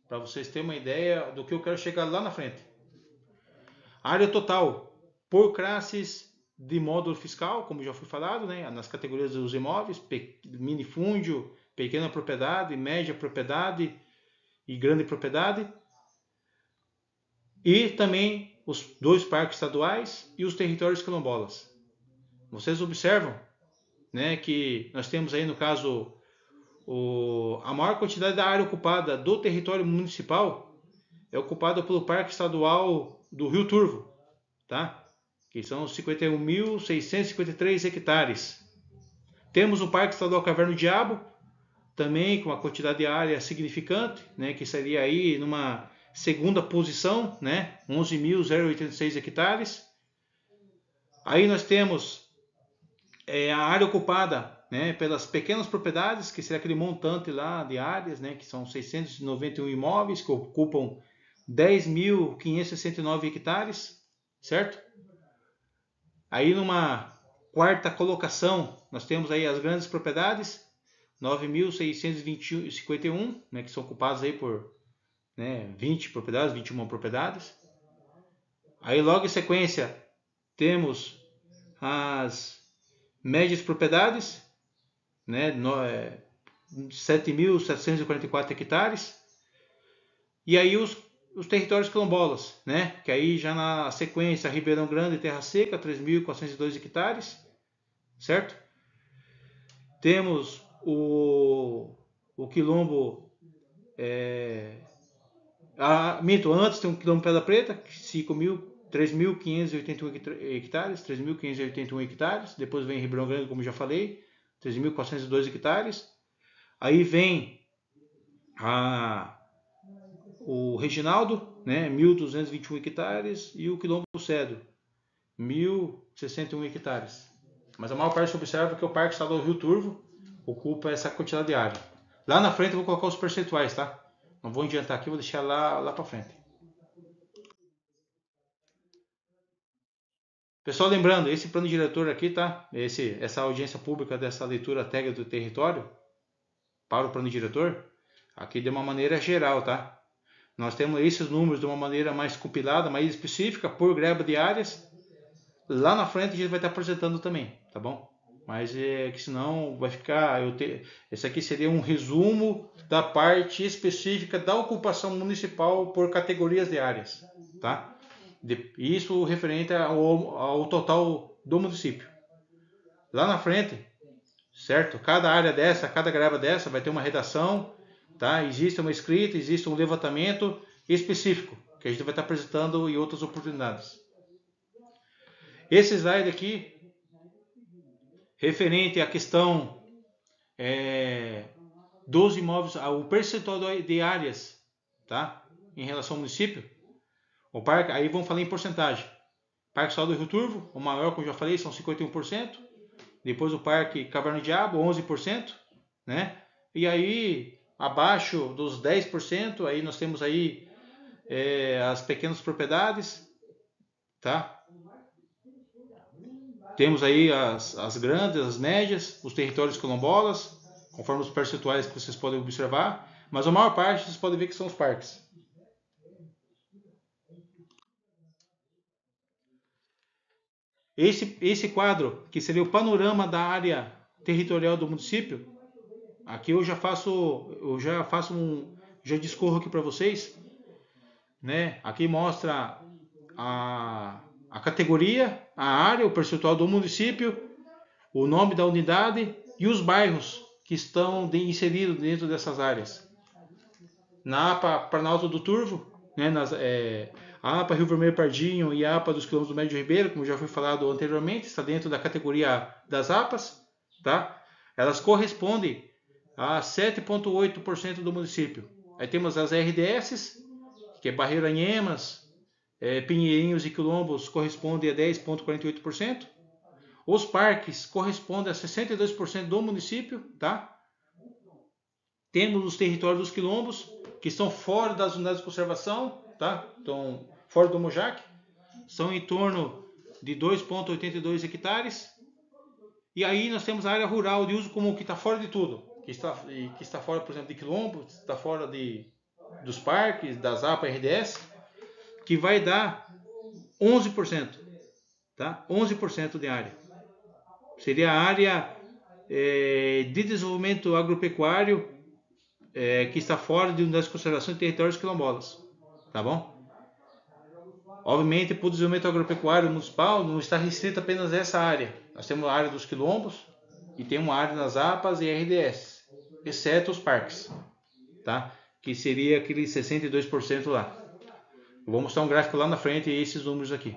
para vocês terem uma ideia do que eu quero chegar lá na frente. Área total por classes de módulo fiscal, como já foi falado, né, nas categorias dos imóveis, minifúndio, pequena propriedade, média propriedade e grande propriedade. E também os 2 parques estaduais e os territórios quilombolas. Vocês observam, né, que nós temos aí, no caso, a maior quantidade da área ocupada do território municipal é ocupada pelo Parque Estadual do Rio Turvo, tá? Que são 51.653 hectares. Temos o Parque Estadual Caverna do Diabo, também com uma quantidade de área significante, né, que seria aí numa segunda posição, né, 11.086 hectares. Aí nós temos a área ocupada, né, pelas pequenas propriedades, que seria aquele montante lá de áreas, né, que são 691 imóveis, que ocupam 10.569 hectares, certo? Aí numa quarta colocação, nós temos aí as grandes propriedades, 9.651, né, que são ocupadas aí por 20 propriedades, 21 propriedades. Aí logo em sequência temos as médias propriedades, né, 7.744 hectares. E aí os territórios quilombolas, né, que aí já na sequência Ribeirão Grande e Terra Seca, 3.402 hectares, certo? Temos o quilombo antes tem um quilombo Pedra Preta, 5.000 3.581 hectares, 3.581 hectares, depois vem Ribeirão Grande, como já falei, 3.402 hectares, aí vem o Reginaldo, né, 1.221 hectares, e o Quilombo Cedro, 1.061 hectares. Mas a maior parte se observa que o Parque Estadual Rio Turvo ocupa essa quantidade de área. Lá na frente eu vou colocar os percentuais, tá? Não vou adiantar aqui, vou deixar lá para frente. Pessoal, lembrando, esse plano diretor aqui, tá? Essa audiência pública dessa leitura técnica do território para o plano diretor, aqui de uma maneira geral, tá? Nós temos esses números de uma maneira mais compilada, mais específica, por greba de áreas. Lá na frente a gente vai estar apresentando também, tá bom? Mas é que senão vai ficar... Esse aqui seria um resumo da parte específica da ocupação municipal por categorias de áreas, tá? Isso referente ao total do município. Lá na frente, certo? Cada área dessa, cada greba dessa vai ter uma redação, tá? Existe uma escrita, existe um levantamento específico que a gente vai estar apresentando em outras oportunidades. Esse slide aqui, referente à questão dos imóveis, o percentual de áreas, tá? Em relação ao município, o parque, aí vamos falar em porcentagem. Parque Estadual do Rio Turvo, o maior, como já falei, são 51%. Depois o Parque Caverna do Diabo, 11%, né? E aí, abaixo dos 10%, aí nós temos aí as pequenas propriedades, tá? Temos aí as grandes, as médias, os territórios quilombolas, conforme os percentuais que vocês podem observar, mas a maior parte vocês podem ver que são os parques. Esse quadro, que seria o panorama da área territorial do município, aqui eu já discorro aqui para vocês, né? Aqui mostra a categoria, a área, o percentual do município, o nome da unidade e os bairros que estão inseridos dentro dessas áreas. Na APA Planalto do Turvo, né, a APA Rio Vermelho Pardinho e a APA dos Quilombos do Médio Ribeiro, como já foi falado anteriormente, está dentro da categoria das APAs, tá? Elas correspondem a 7,8% do município. Aí temos as RDS, que é Barreiro Anhemas, Pinheirinhos e Quilombos, correspondem a 10,48%. Os parques correspondem a 62% do município, tá? Temos os territórios dos quilombos, que estão fora das unidades de conservação, tá? Estão fora do MOJAC, são em torno de 2,82 hectares. E aí nós temos a área rural de uso comum, que está fora de tudo, que está fora, por exemplo, de quilombos, está fora dos parques, das APA RDS, que vai dar 11%, tá? 11% de área. Seria a área de desenvolvimento agropecuário que está fora de unidades de conservação de territórios quilombolas, tá bom? Obviamente, para o desenvolvimento agropecuário municipal não está restrito apenas a essa área. Nós temos a área dos quilombos e temos uma área nas APAs e RDS, exceto os parques, tá? Que seria aqueles 62% lá. Eu vou mostrar um gráfico lá na frente e esses números aqui.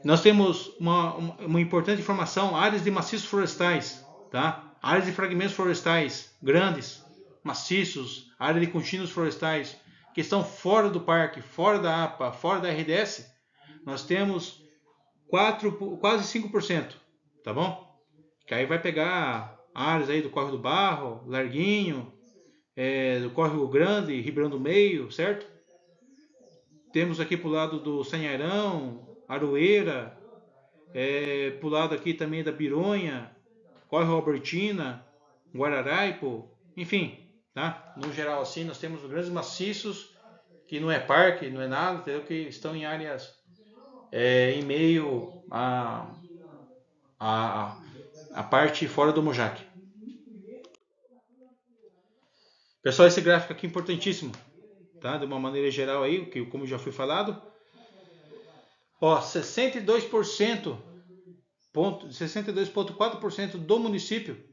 Nós temos uma importante informação, áreas de maciços florestais, tá? Áreas de fragmentos florestais grandes, maciços, áreas de contínuos florestais, que estão fora do parque, fora da APA, fora da RDS, nós temos quase 5%, tá bom? Que aí vai pegar áreas aí do Córrego do Barro, Larguinho, do Córrego Grande, Ribeirão do Meio, certo? Temos aqui pro lado do Sanharão, Aroeira, pro lado aqui também da Bironha, Córrego Albertina, Guararaipo, enfim, tá? No geral assim, nós temos grandes maciços, que não é parque, não é nada, entendeu? Que estão em áreas em meio a parte fora do MOJAC. Pessoal, esse gráfico aqui é importantíssimo, tá? De uma maneira geral aí, que como já foi falado, ó, 62,4% do município,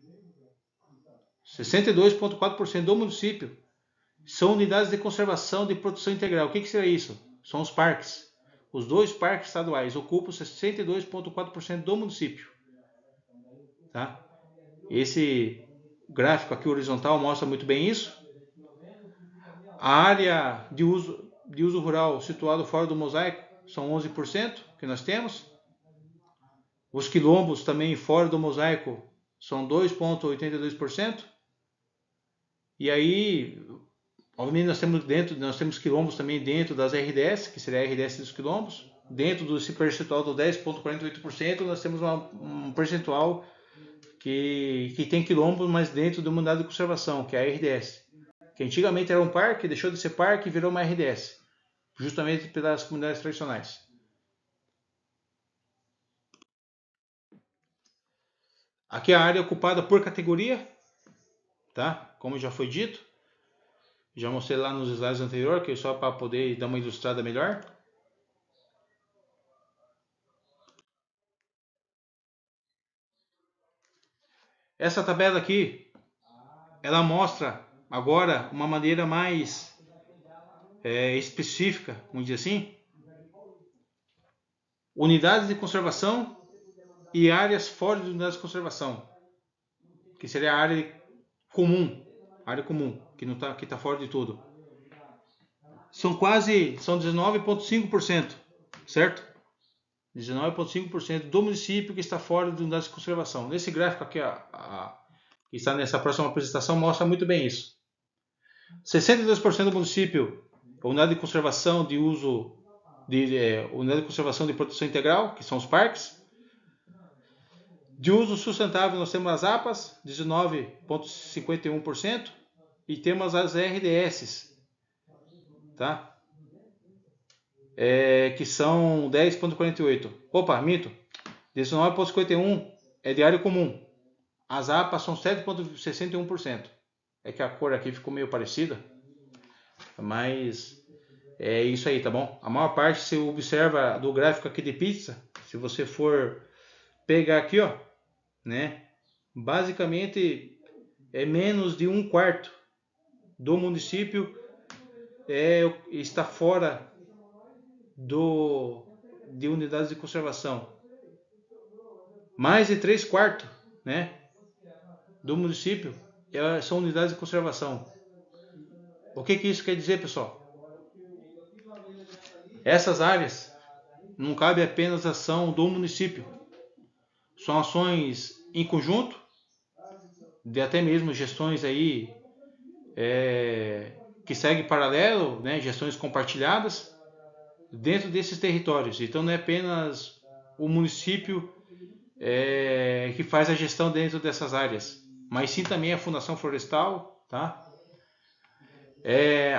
62,4% do município são unidades de conservação de produção integral. O que seria isso? são os parques. Os 2 parques estaduais ocupam 62,4% do município. Tá? Esse gráfico aqui horizontal mostra muito bem isso. A área de uso rural situado fora do mosaico são 11% que nós temos. Os quilombos também fora do mosaico são 2,82%. E aí, obviamente, nós temos quilombos também dentro das RDS, que seria a RDS dos quilombos. Dentro desse percentual do 10,48%, nós temos um percentual que tem quilombos, mas dentro de uma unidade de conservação, que é a RDS. Que antigamente era um parque, deixou de ser parque e virou uma RDS, justamente pelas comunidades tradicionais. Aqui é a área ocupada por categoria, tá? Como já foi dito. Já mostrei lá nos slides anteriores, que é só para poder dar uma ilustrada melhor. Essa tabela aqui, ela mostra agora uma maneira mais específica, vamos dizer assim, unidades de conservação e áreas fora de unidades de conservação, que seria a área comum, que não tá, que está fora de tudo. São 19,5%, certo? 19,5% do município que está fora de unidades de conservação. Nesse gráfico aqui, que está nessa próxima apresentação, mostra muito bem isso. 62% do município, unidade de conservação de uso, unidade de conservação de proteção integral, que são os parques. De uso sustentável, nós temos as APAs, 19,51%, e temos as RDS, tá? Que são 10,48%. Opa, minto. 19,51% é de área comum. As APAs são 7,61%. É que a cor aqui ficou meio parecida, mas é isso aí, tá bom? A maior parte, se observa do gráfico aqui de pizza, se você for pegar aqui, ó, né? Basicamente é menos de 1/4 do município está fora de unidades de conservação. Mais de 3/4, né, do município são unidades de conservação. O que isso quer dizer, pessoal? Essas áreas não cabe apenas ação do município. São ações em conjunto, de até mesmo gestões aí que seguem paralelo, né, gestões compartilhadas dentro desses territórios. Então não é apenas o município que faz a gestão dentro dessas áreas, mas sim também a Fundação Florestal, tá?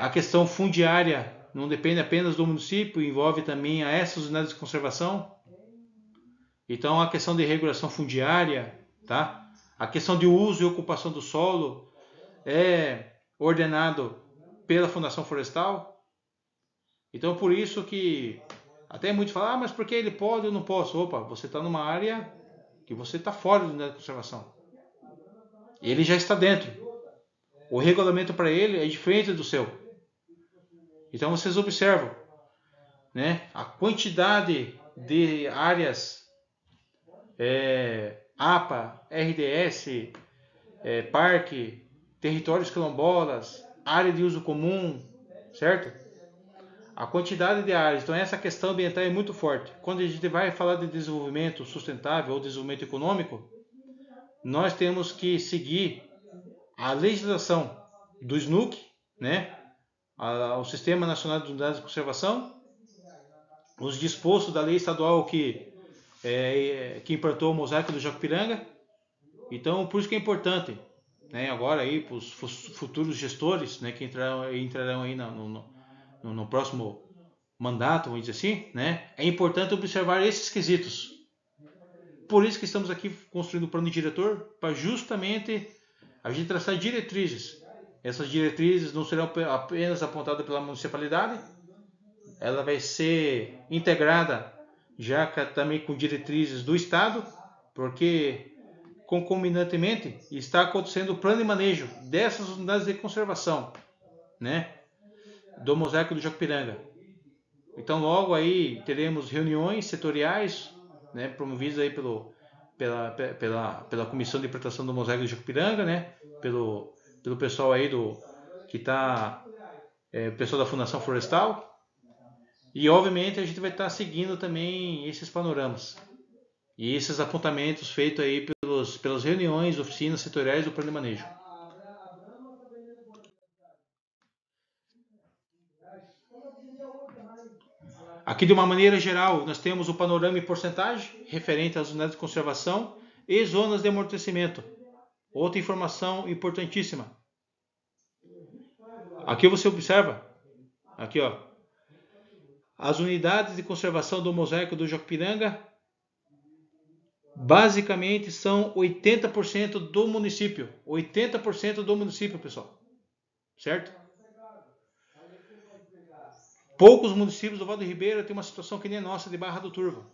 A questão fundiária não depende apenas do município, envolve também essas unidades de conservação. Então a questão de regulação fundiária, tá? A questão de uso e ocupação do solo é ordenado pela Fundação Florestal. Então por isso que até muitos falam, mas por que ele pode ou não posso? Opa, você está numa área que você está fora da unidade de conservação. Ele já está dentro. O regulamento para ele é diferente do seu. Então vocês observam, né, a quantidade de áreas APA, RDS, parque, territórios quilombolas, área de uso comum, certo? A quantidade de áreas. Então essa questão ambiental é muito forte. Quando a gente vai falar de desenvolvimento sustentável ou desenvolvimento econômico, nós temos que seguir a legislação do SNUC, né? O Sistema Nacional de Unidades de Conservação, os dispostos da lei estadual que implantou o mosaico do Jacupiranga. Então, por isso que é importante, né, agora aí para os futuros gestores, né, que entrarão aí no próximo mandato, vamos dizer assim, né, é importante observar esses quesitos. Por isso que estamos aqui construindo o plano diretor, para justamente a gente traçar diretrizes. Essas diretrizes não serão apenas apontadas pela municipalidade, ela vai ser integrada já também com diretrizes do Estado, porque concomitantemente está acontecendo o plano de manejo dessas unidades de conservação, né, do mosaico do Jacupiranga. Então logo aí teremos reuniões setoriais, né, promovidas aí pela Comissão de Proteção do Mosaico do Jacupiranga, né, pelo pessoal aí que está, o pessoal da Fundação Florestal. E obviamente a gente vai estar seguindo também esses panoramas e esses apontamentos feitos aí pelas reuniões, oficinas setoriais do plano de manejo. Aqui, de uma maneira geral, nós temos o panorama em porcentagem referente às unidades de conservação e zonas de amortecimento. Outra informação importantíssima. Aqui você observa, aqui ó, as unidades de conservação do mosaico do Jacupiranga basicamente são 80% do município. 80% do município, pessoal. Certo? Poucos municípios do Vale do Ribeira têm uma situação que nem a nossa de Barra do Turvo.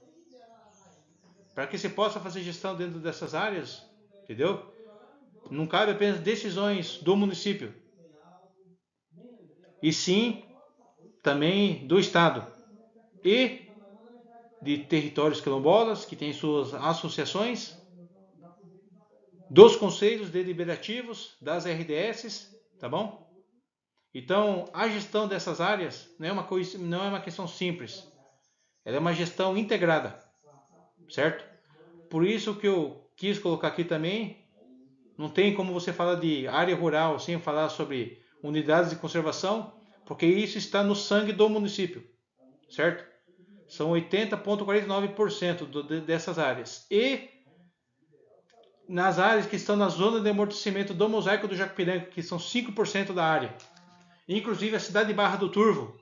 Para que se possa fazer gestão dentro dessas áreas, entendeu? Não cabe apenas decisões do município, e sim também do Estado e de territórios quilombolas, que têm suas associações, dos conselhos deliberativos, das RDS, tá bom? Então, a gestão dessas áreas não é uma questão simples, ela é uma gestão integrada, certo? Por isso que eu quis colocar aqui também, não tem como você falar de área rural sem falar sobre unidades de conservação, porque isso está no sangue do município, certo? São 80,49% dessas áreas. E nas áreas que estão na zona de amortecimento do mosaico do Jacupiranga, que são 5% da área. Inclusive a cidade de Barra do Turvo,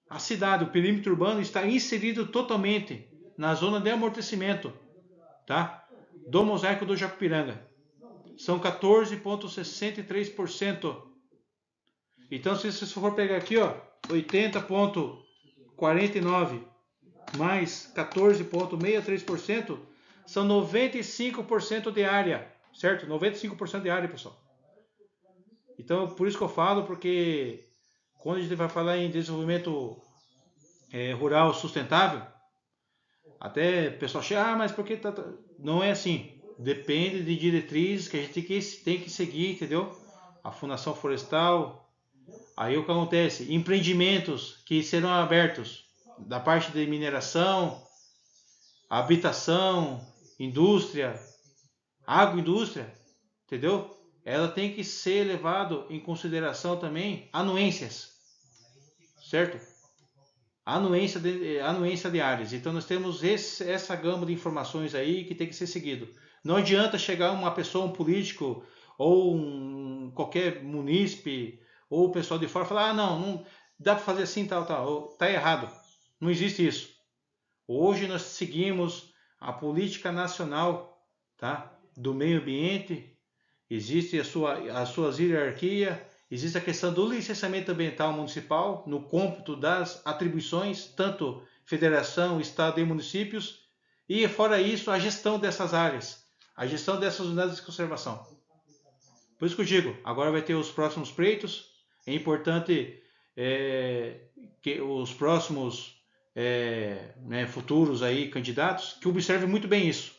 a cidade, o perímetro urbano está inserido totalmente na zona de amortecimento, tá? Do mosaico do Jacupiranga. São 14,63%. Então, se você for pegar aqui, ó, 80,49 mais 14,63%, são 95% de área, certo? 95% de área, pessoal. Então, por isso que eu falo, porque quando a gente vai falar em desenvolvimento rural sustentável, até o pessoal chega, mas por que não é assim? Depende de diretrizes que a gente tem que seguir, entendeu? A Fundação Florestal. Aí o que acontece? Empreendimentos que serão abertos da parte de mineração, habitação, indústria, agroindústria, entendeu? Ela tem que ser levado em consideração também anuências, certo? Anuência de áreas. Então nós temos essa gama de informações aí que tem que ser seguido. Não adianta chegar uma pessoa, um político ou qualquer munícipe ou o pessoal de fora falar, não dá para fazer assim, tal. Tá errado. Não existe isso. Hoje nós seguimos a política nacional, tá? Do meio ambiente. Existe as suas hierarquias. Existe a questão do licenciamento ambiental municipal no cômputo das atribuições, tanto federação, estado e municípios, e fora isso, a gestão dessas áreas, a gestão dessas unidades de conservação. Por isso que eu digo, agora vai ter os próximos pleitos, é importante que os próximos futuros aí, candidatos, que observem muito bem isso.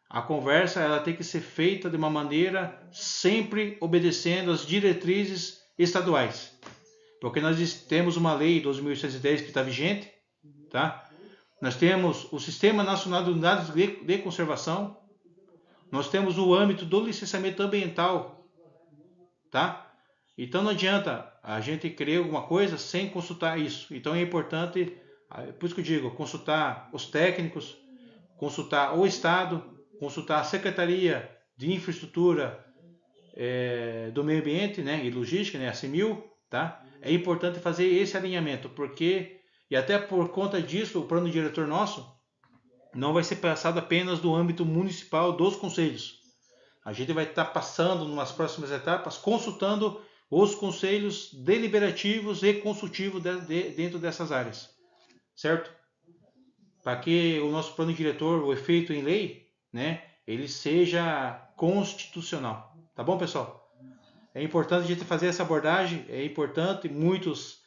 A conversa ela tem que ser feita de uma maneira sempre obedecendo às diretrizes estaduais. Porque nós temos uma lei 12.810 que está vigente, tá? Nós temos o Sistema Nacional de Unidades de Conservação, nós temos o âmbito do licenciamento ambiental, tá? Então não adianta a gente querer alguma coisa sem consultar isso. Então é importante, por isso que eu digo, consultar os técnicos, consultar o Estado, consultar a Secretaria de Infraestrutura do Meio Ambiente, né, e Logística, né, a CEMIL, tá? É importante fazer esse alinhamento, porque, e até por conta disso, o plano diretor nosso não vai ser passado apenas do âmbito municipal dos conselhos. A gente vai estar passando, nas próximas etapas, consultando os conselhos deliberativos e consultivos dentro dessas áreas, certo? Para que o nosso plano diretor, o efeito em lei, né, ele seja constitucional. Tá bom, pessoal? É importante a gente fazer essa abordagem, é importante, muitos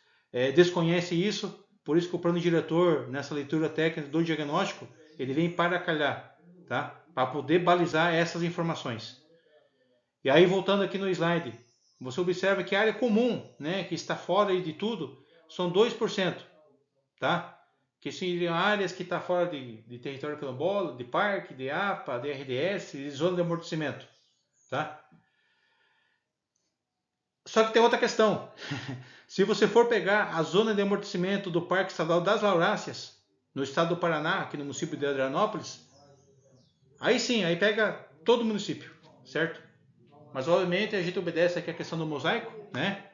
desconhecem isso, Por isso que o plano diretor, nessa leitura técnica do diagnóstico, ele vem para calhar, tá? Para poder balizar essas informações. E aí, voltando aqui no slide, você observa que a área comum, né, que está fora de tudo, são 2%, tá? Que seriam áreas que estão fora de território quilombola, de parque, de APA, de RDS, de zona de amortecimento, tá? Só que tem outra questão. Se você for pegar a zona de amortecimento do Parque Estadual das Lauráceas, no estado do Paraná, aqui no município de Adrianópolis, aí sim, aí pega todo o município, certo? Mas obviamente a gente obedece aqui a questão do mosaico, né?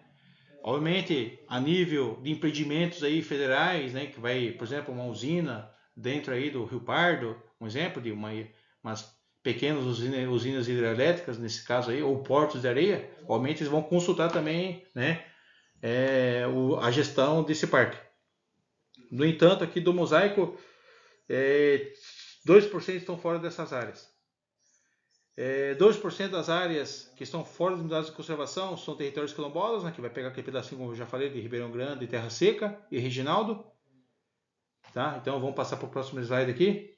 Obviamente a nível de empreendimentos aí federais, né? Que vai, por exemplo, uma usina dentro aí do Rio Pardo, um exemplo de umas pequenas usinas hidrelétricas, nesse caso aí, ou portos de areia, obviamente eles vão consultar também, né? A gestão desse parque. No entanto, aqui do mosaico, 2% estão fora dessas áreas. 2% das áreas que estão fora das unidades de conservação são territórios quilombolas, né, que vai pegar aquele pedacinho, como eu já falei, de Ribeirão Grande, Terra Seca e Reginaldo. Tá? Então vamos passar para o próximo slide aqui.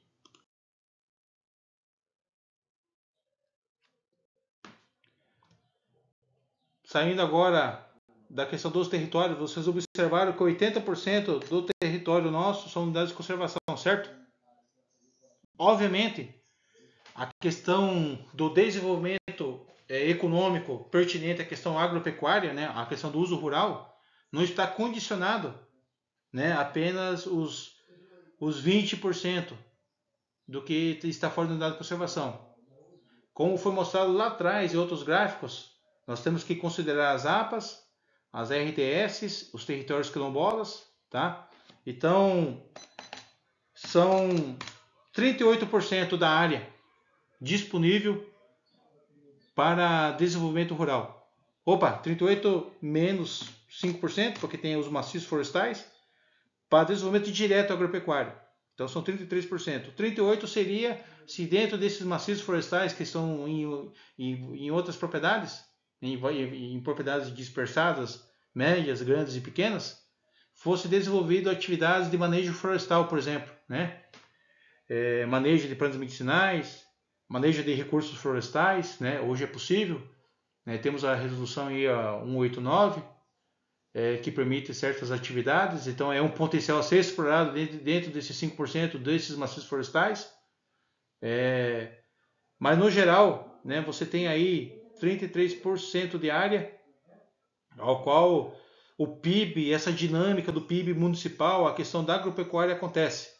Saindo agora da questão dos territórios, vocês observaram que 80% do território nosso são unidades de conservação, certo? Obviamente, a questão do desenvolvimento econômico pertinente à questão agropecuária, né, a questão do uso rural, não está condicionado, né, apenas os 20% do que está fora da unidade de conservação. Como foi mostrado lá atrás em outros gráficos, nós temos que considerar as APAs, as RTS, os territórios quilombolas, tá? Então, são 38% da área disponível para desenvolvimento rural. Opa, 38 menos 5%, porque tem os maciços florestais, para desenvolvimento direto agropecuário. Então são 33%. 38% seria se dentro desses maciços florestais que estão em outras propriedades, em propriedades dispersadas, médias, grandes e pequenas, fosse desenvolvido atividades de manejo florestal, por exemplo, né? Manejo de plantas medicinais, manejo de recursos florestais, né? Hoje é possível, né? Temos a resolução aí, a 189, que permite certas atividades, então é um potencial a ser explorado dentro desses 5% desses maciços florestais, mas no geral, né, você tem aí 33% de área, ao qual o PIB, essa dinâmica do PIB municipal, a questão da agropecuária acontece.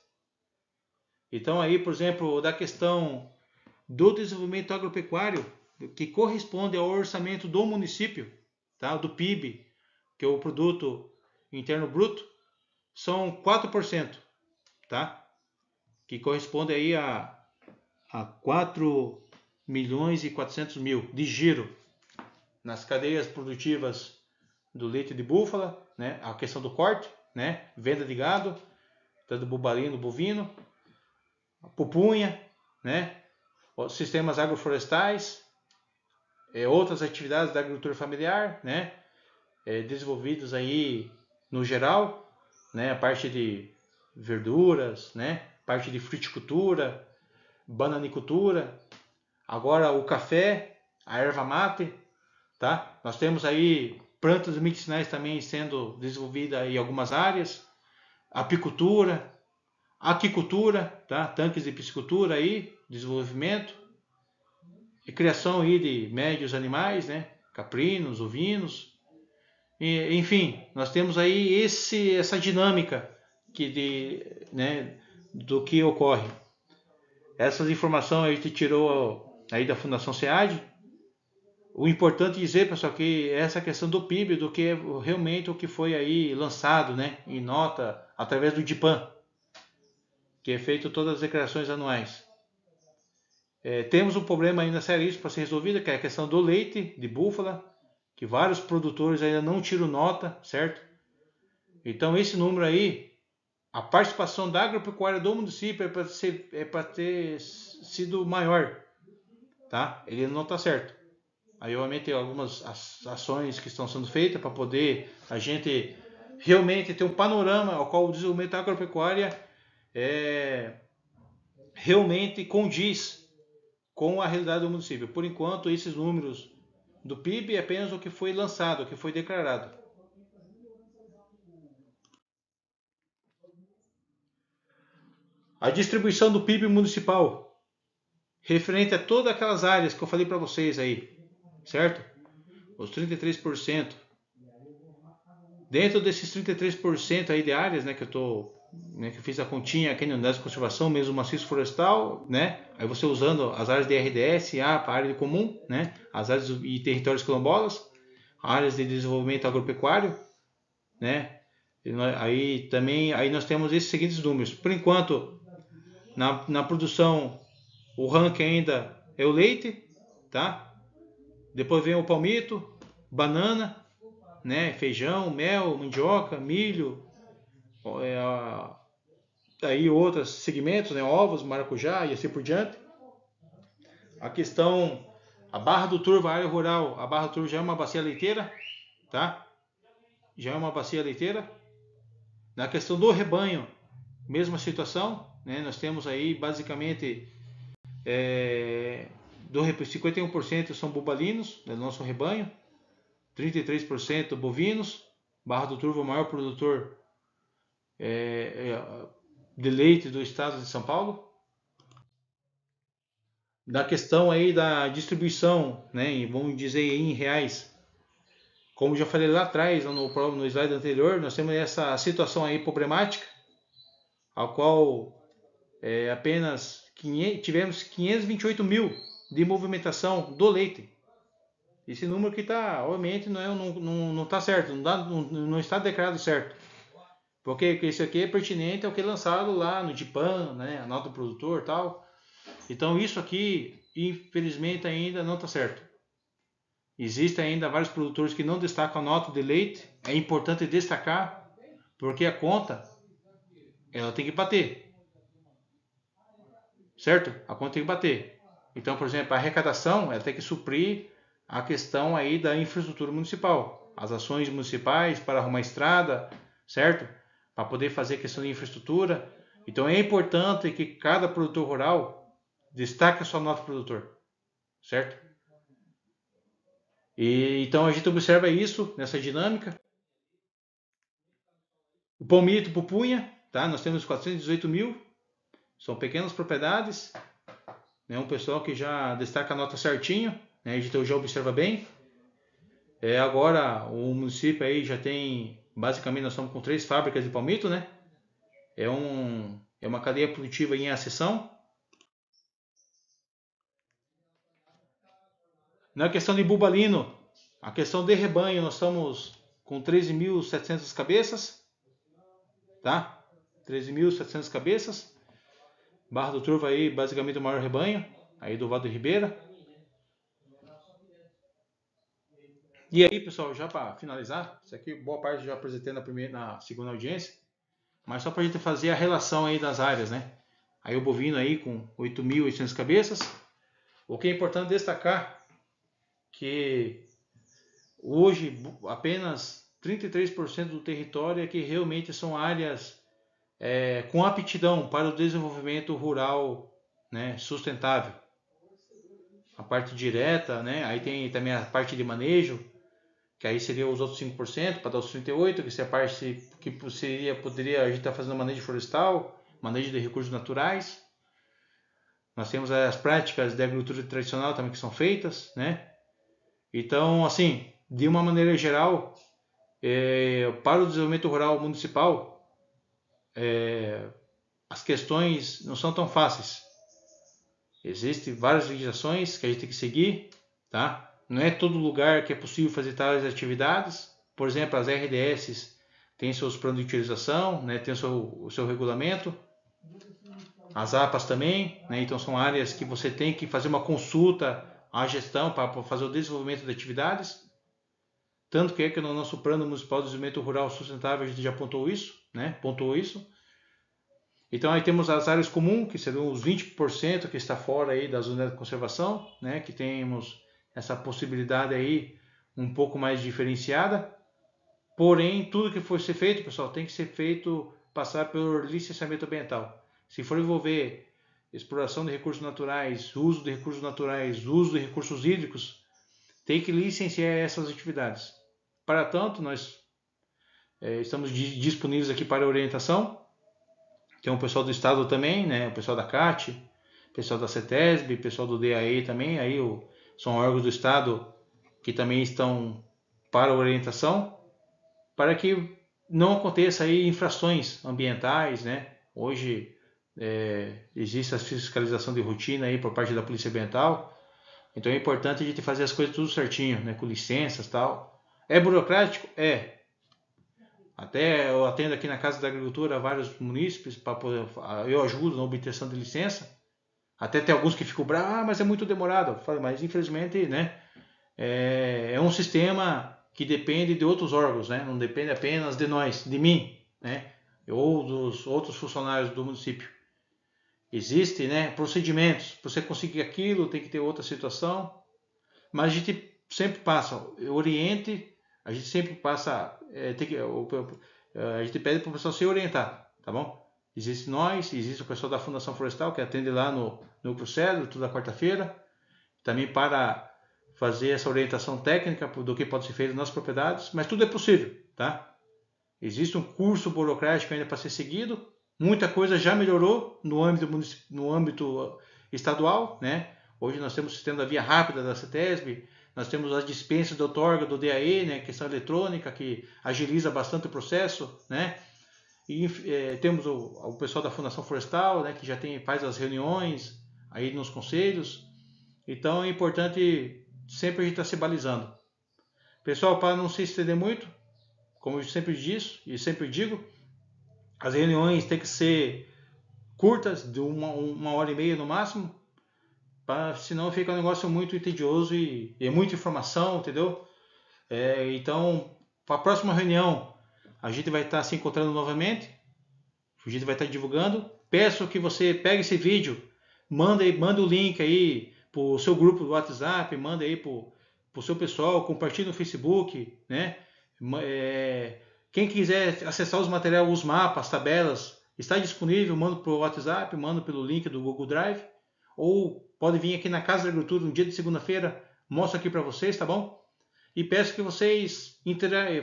Então aí, por exemplo, da questão do desenvolvimento agropecuário, que corresponde ao orçamento do município, tá, do PIB, que é o produto interno bruto, são 4%, tá? Que corresponde aí a 4 milhões e 400 mil de giro nas cadeias produtivas do leite de búfala, né? A questão do corte, né? Venda de gado, tanto bubalino, bovino, pupunha, né? Os sistemas agroflorestais, outras atividades da agricultura familiar, né? Desenvolvidas aí no geral, né? A parte de verduras, né? Parte de fruticultura, bananicultura, agora o café, a erva mate, tá? Nós temos aí plantas medicinais também sendo desenvolvidas em algumas áreas, apicultura, aquicultura, tá? Tanques de piscicultura aí, desenvolvimento, e criação aí de médios animais, né? Caprinos, ovinos, enfim, nós temos aí essa dinâmica né, do que ocorre. Essas informações a gente tirou aí da Fundação SEAD. O importante dizer, pessoal, que essa questão do PIB, do que realmente o que foi aí lançado, né, em nota através do DIPAM, que é feito todas as declarações anuais. Temos um problema ainda seríssimo para ser resolvido, que é a questão do leite de búfala, que vários produtores ainda não tiram nota, certo? Então esse número aí, a participação da agropecuária do município é para ter sido maior, tá? Ele não está certo. Aí obviamente tem algumas ações que estão sendo feitas para poder a gente realmente ter um panorama ao qual o desenvolvimento da agropecuária realmente condiz com a realidade do município. Por enquanto, esses números do PIB é apenas o que foi lançado, o que foi declarado. A distribuição do PIB municipal, referente a todas aquelas áreas que eu falei para vocês aí, certo? Os 33%. Dentro desses 33% aí de áreas, né, que eu fiz a continha aqui na unidade de conservação, mesmo maciço florestal, né? Aí você usando as áreas de RDS, A para a área de comum, né? As áreas e territórios quilombolas, áreas de desenvolvimento agropecuário, né? Aí também aí nós temos esses seguintes números. Por enquanto, na produção, o ranking ainda é o leite, tá? Depois vem o palmito, banana, né? Feijão, mel, mandioca, milho, aí outros segmentos, né? Ovos, maracujá e assim por diante. A questão, a Barra do Turvo, a área rural, a Barra do Turvo já é uma bacia leiteira, tá? Já é uma bacia leiteira. Na questão do rebanho, mesma situação, né? Nós temos aí basicamente 51% são bubalinos do nosso rebanho, 33% bovinos. Barra do Turvo é o maior produtor de leite do estado de São Paulo. Da questão aí da distribuição, né, vamos dizer em reais, como já falei lá atrás, no slide anterior, nós temos essa situação aí problemática, a qual apenas tivemos 528 mil de movimentação do leite. Esse número que está, obviamente, não está certo, não está declarado certo. Porque isso aqui é pertinente ao que é lançado lá no DIPAM, né, a nota do produtor e tal. Então isso aqui, infelizmente, ainda não está certo. Existem ainda vários produtores que não destacam a nota de leite. É importante destacar, porque a conta ela tem que bater. Certo? A conta tem que bater. Então, por exemplo, a arrecadação ela tem que suprir a questão aí da infraestrutura municipal. As ações municipais para arrumar estrada, certo? Para poder fazer a questão de infraestrutura. Então é importante que cada produtor rural destaque a sua nota produtor. Certo? E então a gente observa isso nessa dinâmica. O palmito pupunha, tá? Nós temos 418 mil, são pequenas propriedades, né? Um pessoal que já destaca a nota certinho, né? A gente já observa bem. Agora o município aí já tem, basicamente nós estamos com 3 fábricas de palmito, né? É uma cadeia produtiva em ascensão. Na questão de bubalino, a questão de rebanho, nós estamos com 13.700 cabeças, tá? 13.700 cabeças. Barra do Turvo aí, basicamente o maior rebanho, aí do Vale do Ribeira. E aí, pessoal, já para finalizar, isso aqui boa parte já apresentei na segunda audiência, mas só para a gente fazer a relação aí das áreas, né? Aí o bovino aí com 8.800 cabeças. O que é importante destacar que hoje apenas 33% do território é que realmente são áreas com aptidão para o desenvolvimento rural, né, sustentável. A parte direta, né? Aí tem também a parte de manejo, que aí seria os outros 5%, para dar os 38%, que seria a parte que poderia a gente estar fazendo manejo florestal, manejo de recursos naturais. Nós temos as práticas de agricultura tradicional também que são feitas, né? Então, assim, de uma maneira geral, para o desenvolvimento rural municipal, as questões não são tão fáceis. Existem várias legislações que a gente tem que seguir, tá? Não é todo lugar que é possível fazer tais atividades. Por exemplo, as RDS têm seus planos de utilização, né? Tem o seu regulamento. As APAs também, né? Então são áreas que você tem que fazer uma consulta à gestão para fazer o desenvolvimento de atividades. Tanto que no nosso Plano Municipal de Desenvolvimento Rural Sustentável a gente já pontuou isso, né? Pontuou isso. Então aí temos as áreas comuns, que seriam os 20% que está fora aí das unidades de conservação, né? Que temos essa possibilidade aí um pouco mais diferenciada. Porém, tudo que for ser feito, pessoal, tem que ser feito, passar pelo licenciamento ambiental. Se for envolver exploração de recursos naturais, uso de recursos naturais, uso de recursos hídricos, tem que licenciar essas atividades. Para tanto, nós estamos disponíveis aqui para orientação. Tem o pessoal do estado também, né? O pessoal da CAT, o pessoal da CETESB, o pessoal do DAE também, aí são órgãos do estado que também estão para orientação, para que não aconteça aí infrações ambientais, né? Hoje existe a fiscalização de rotina aí por parte da Polícia Ambiental, então é importante a gente fazer as coisas tudo certinho, né? Com licenças e tal. É burocrático? É. Até eu atendo aqui na Casa da Agricultura vários munícipes, para poder, eu ajudo na obtenção de licença. Até tem alguns que ficam bravos, mas é muito demorado. Eu falo, mas infelizmente, né, é um sistema que depende de outros órgãos, né? Não depende apenas de nós, de mim, né? Ou dos outros funcionários do município. Existem, né, procedimentos. Para você conseguir aquilo, tem que ter outra situação. Mas a gente sempre passa, oriente, a gente sempre passa, a gente pede para o pessoal se orientar, tá bom? Existe nós, existe o pessoal da Fundação Florestal, que atende lá no Núcleo Cedro, toda quarta-feira, também para fazer essa orientação técnica do que pode ser feito nas propriedades, mas tudo é possível, tá? Existe um curso burocrático ainda para ser seguido, muita coisa já melhorou no âmbito estadual, né? Hoje nós temos o sistema da via rápida da CETESB, nós temos as dispensas do outorga do DAE, né, questão eletrônica, que agiliza bastante o processo, né? E temos o pessoal da Fundação Florestal, né, que já faz as reuniões aí nos conselhos. Então é importante sempre a gente estar se balizando. Pessoal, para não se estender muito, como eu sempre disse e sempre digo, as reuniões têm que ser curtas, de uma hora e meia no máximo, senão fica um negócio muito tedioso e muita informação, entendeu? Então, para a próxima reunião, a gente vai estar se encontrando novamente, a gente vai estar divulgando. Peço que você pegue esse vídeo, manda o link aí para o seu grupo do WhatsApp, manda aí para o seu pessoal, compartilhe no Facebook, né? Quem quiser acessar os materiais, os mapas, as tabelas, está disponível, manda para o WhatsApp, manda pelo link do Google Drive, ou pode vir aqui na Casa da Agricultura no dia de segunda-feira, mostro aqui para vocês, tá bom? E peço que vocês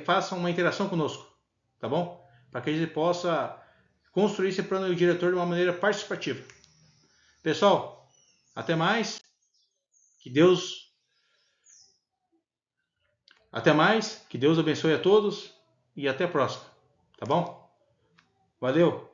façam uma interação conosco, tá bom? Para que a gente possa construir esse plano diretor de uma maneira participativa. Pessoal, até mais. Que Deus abençoe a todos e até a próxima, tá bom? Valeu!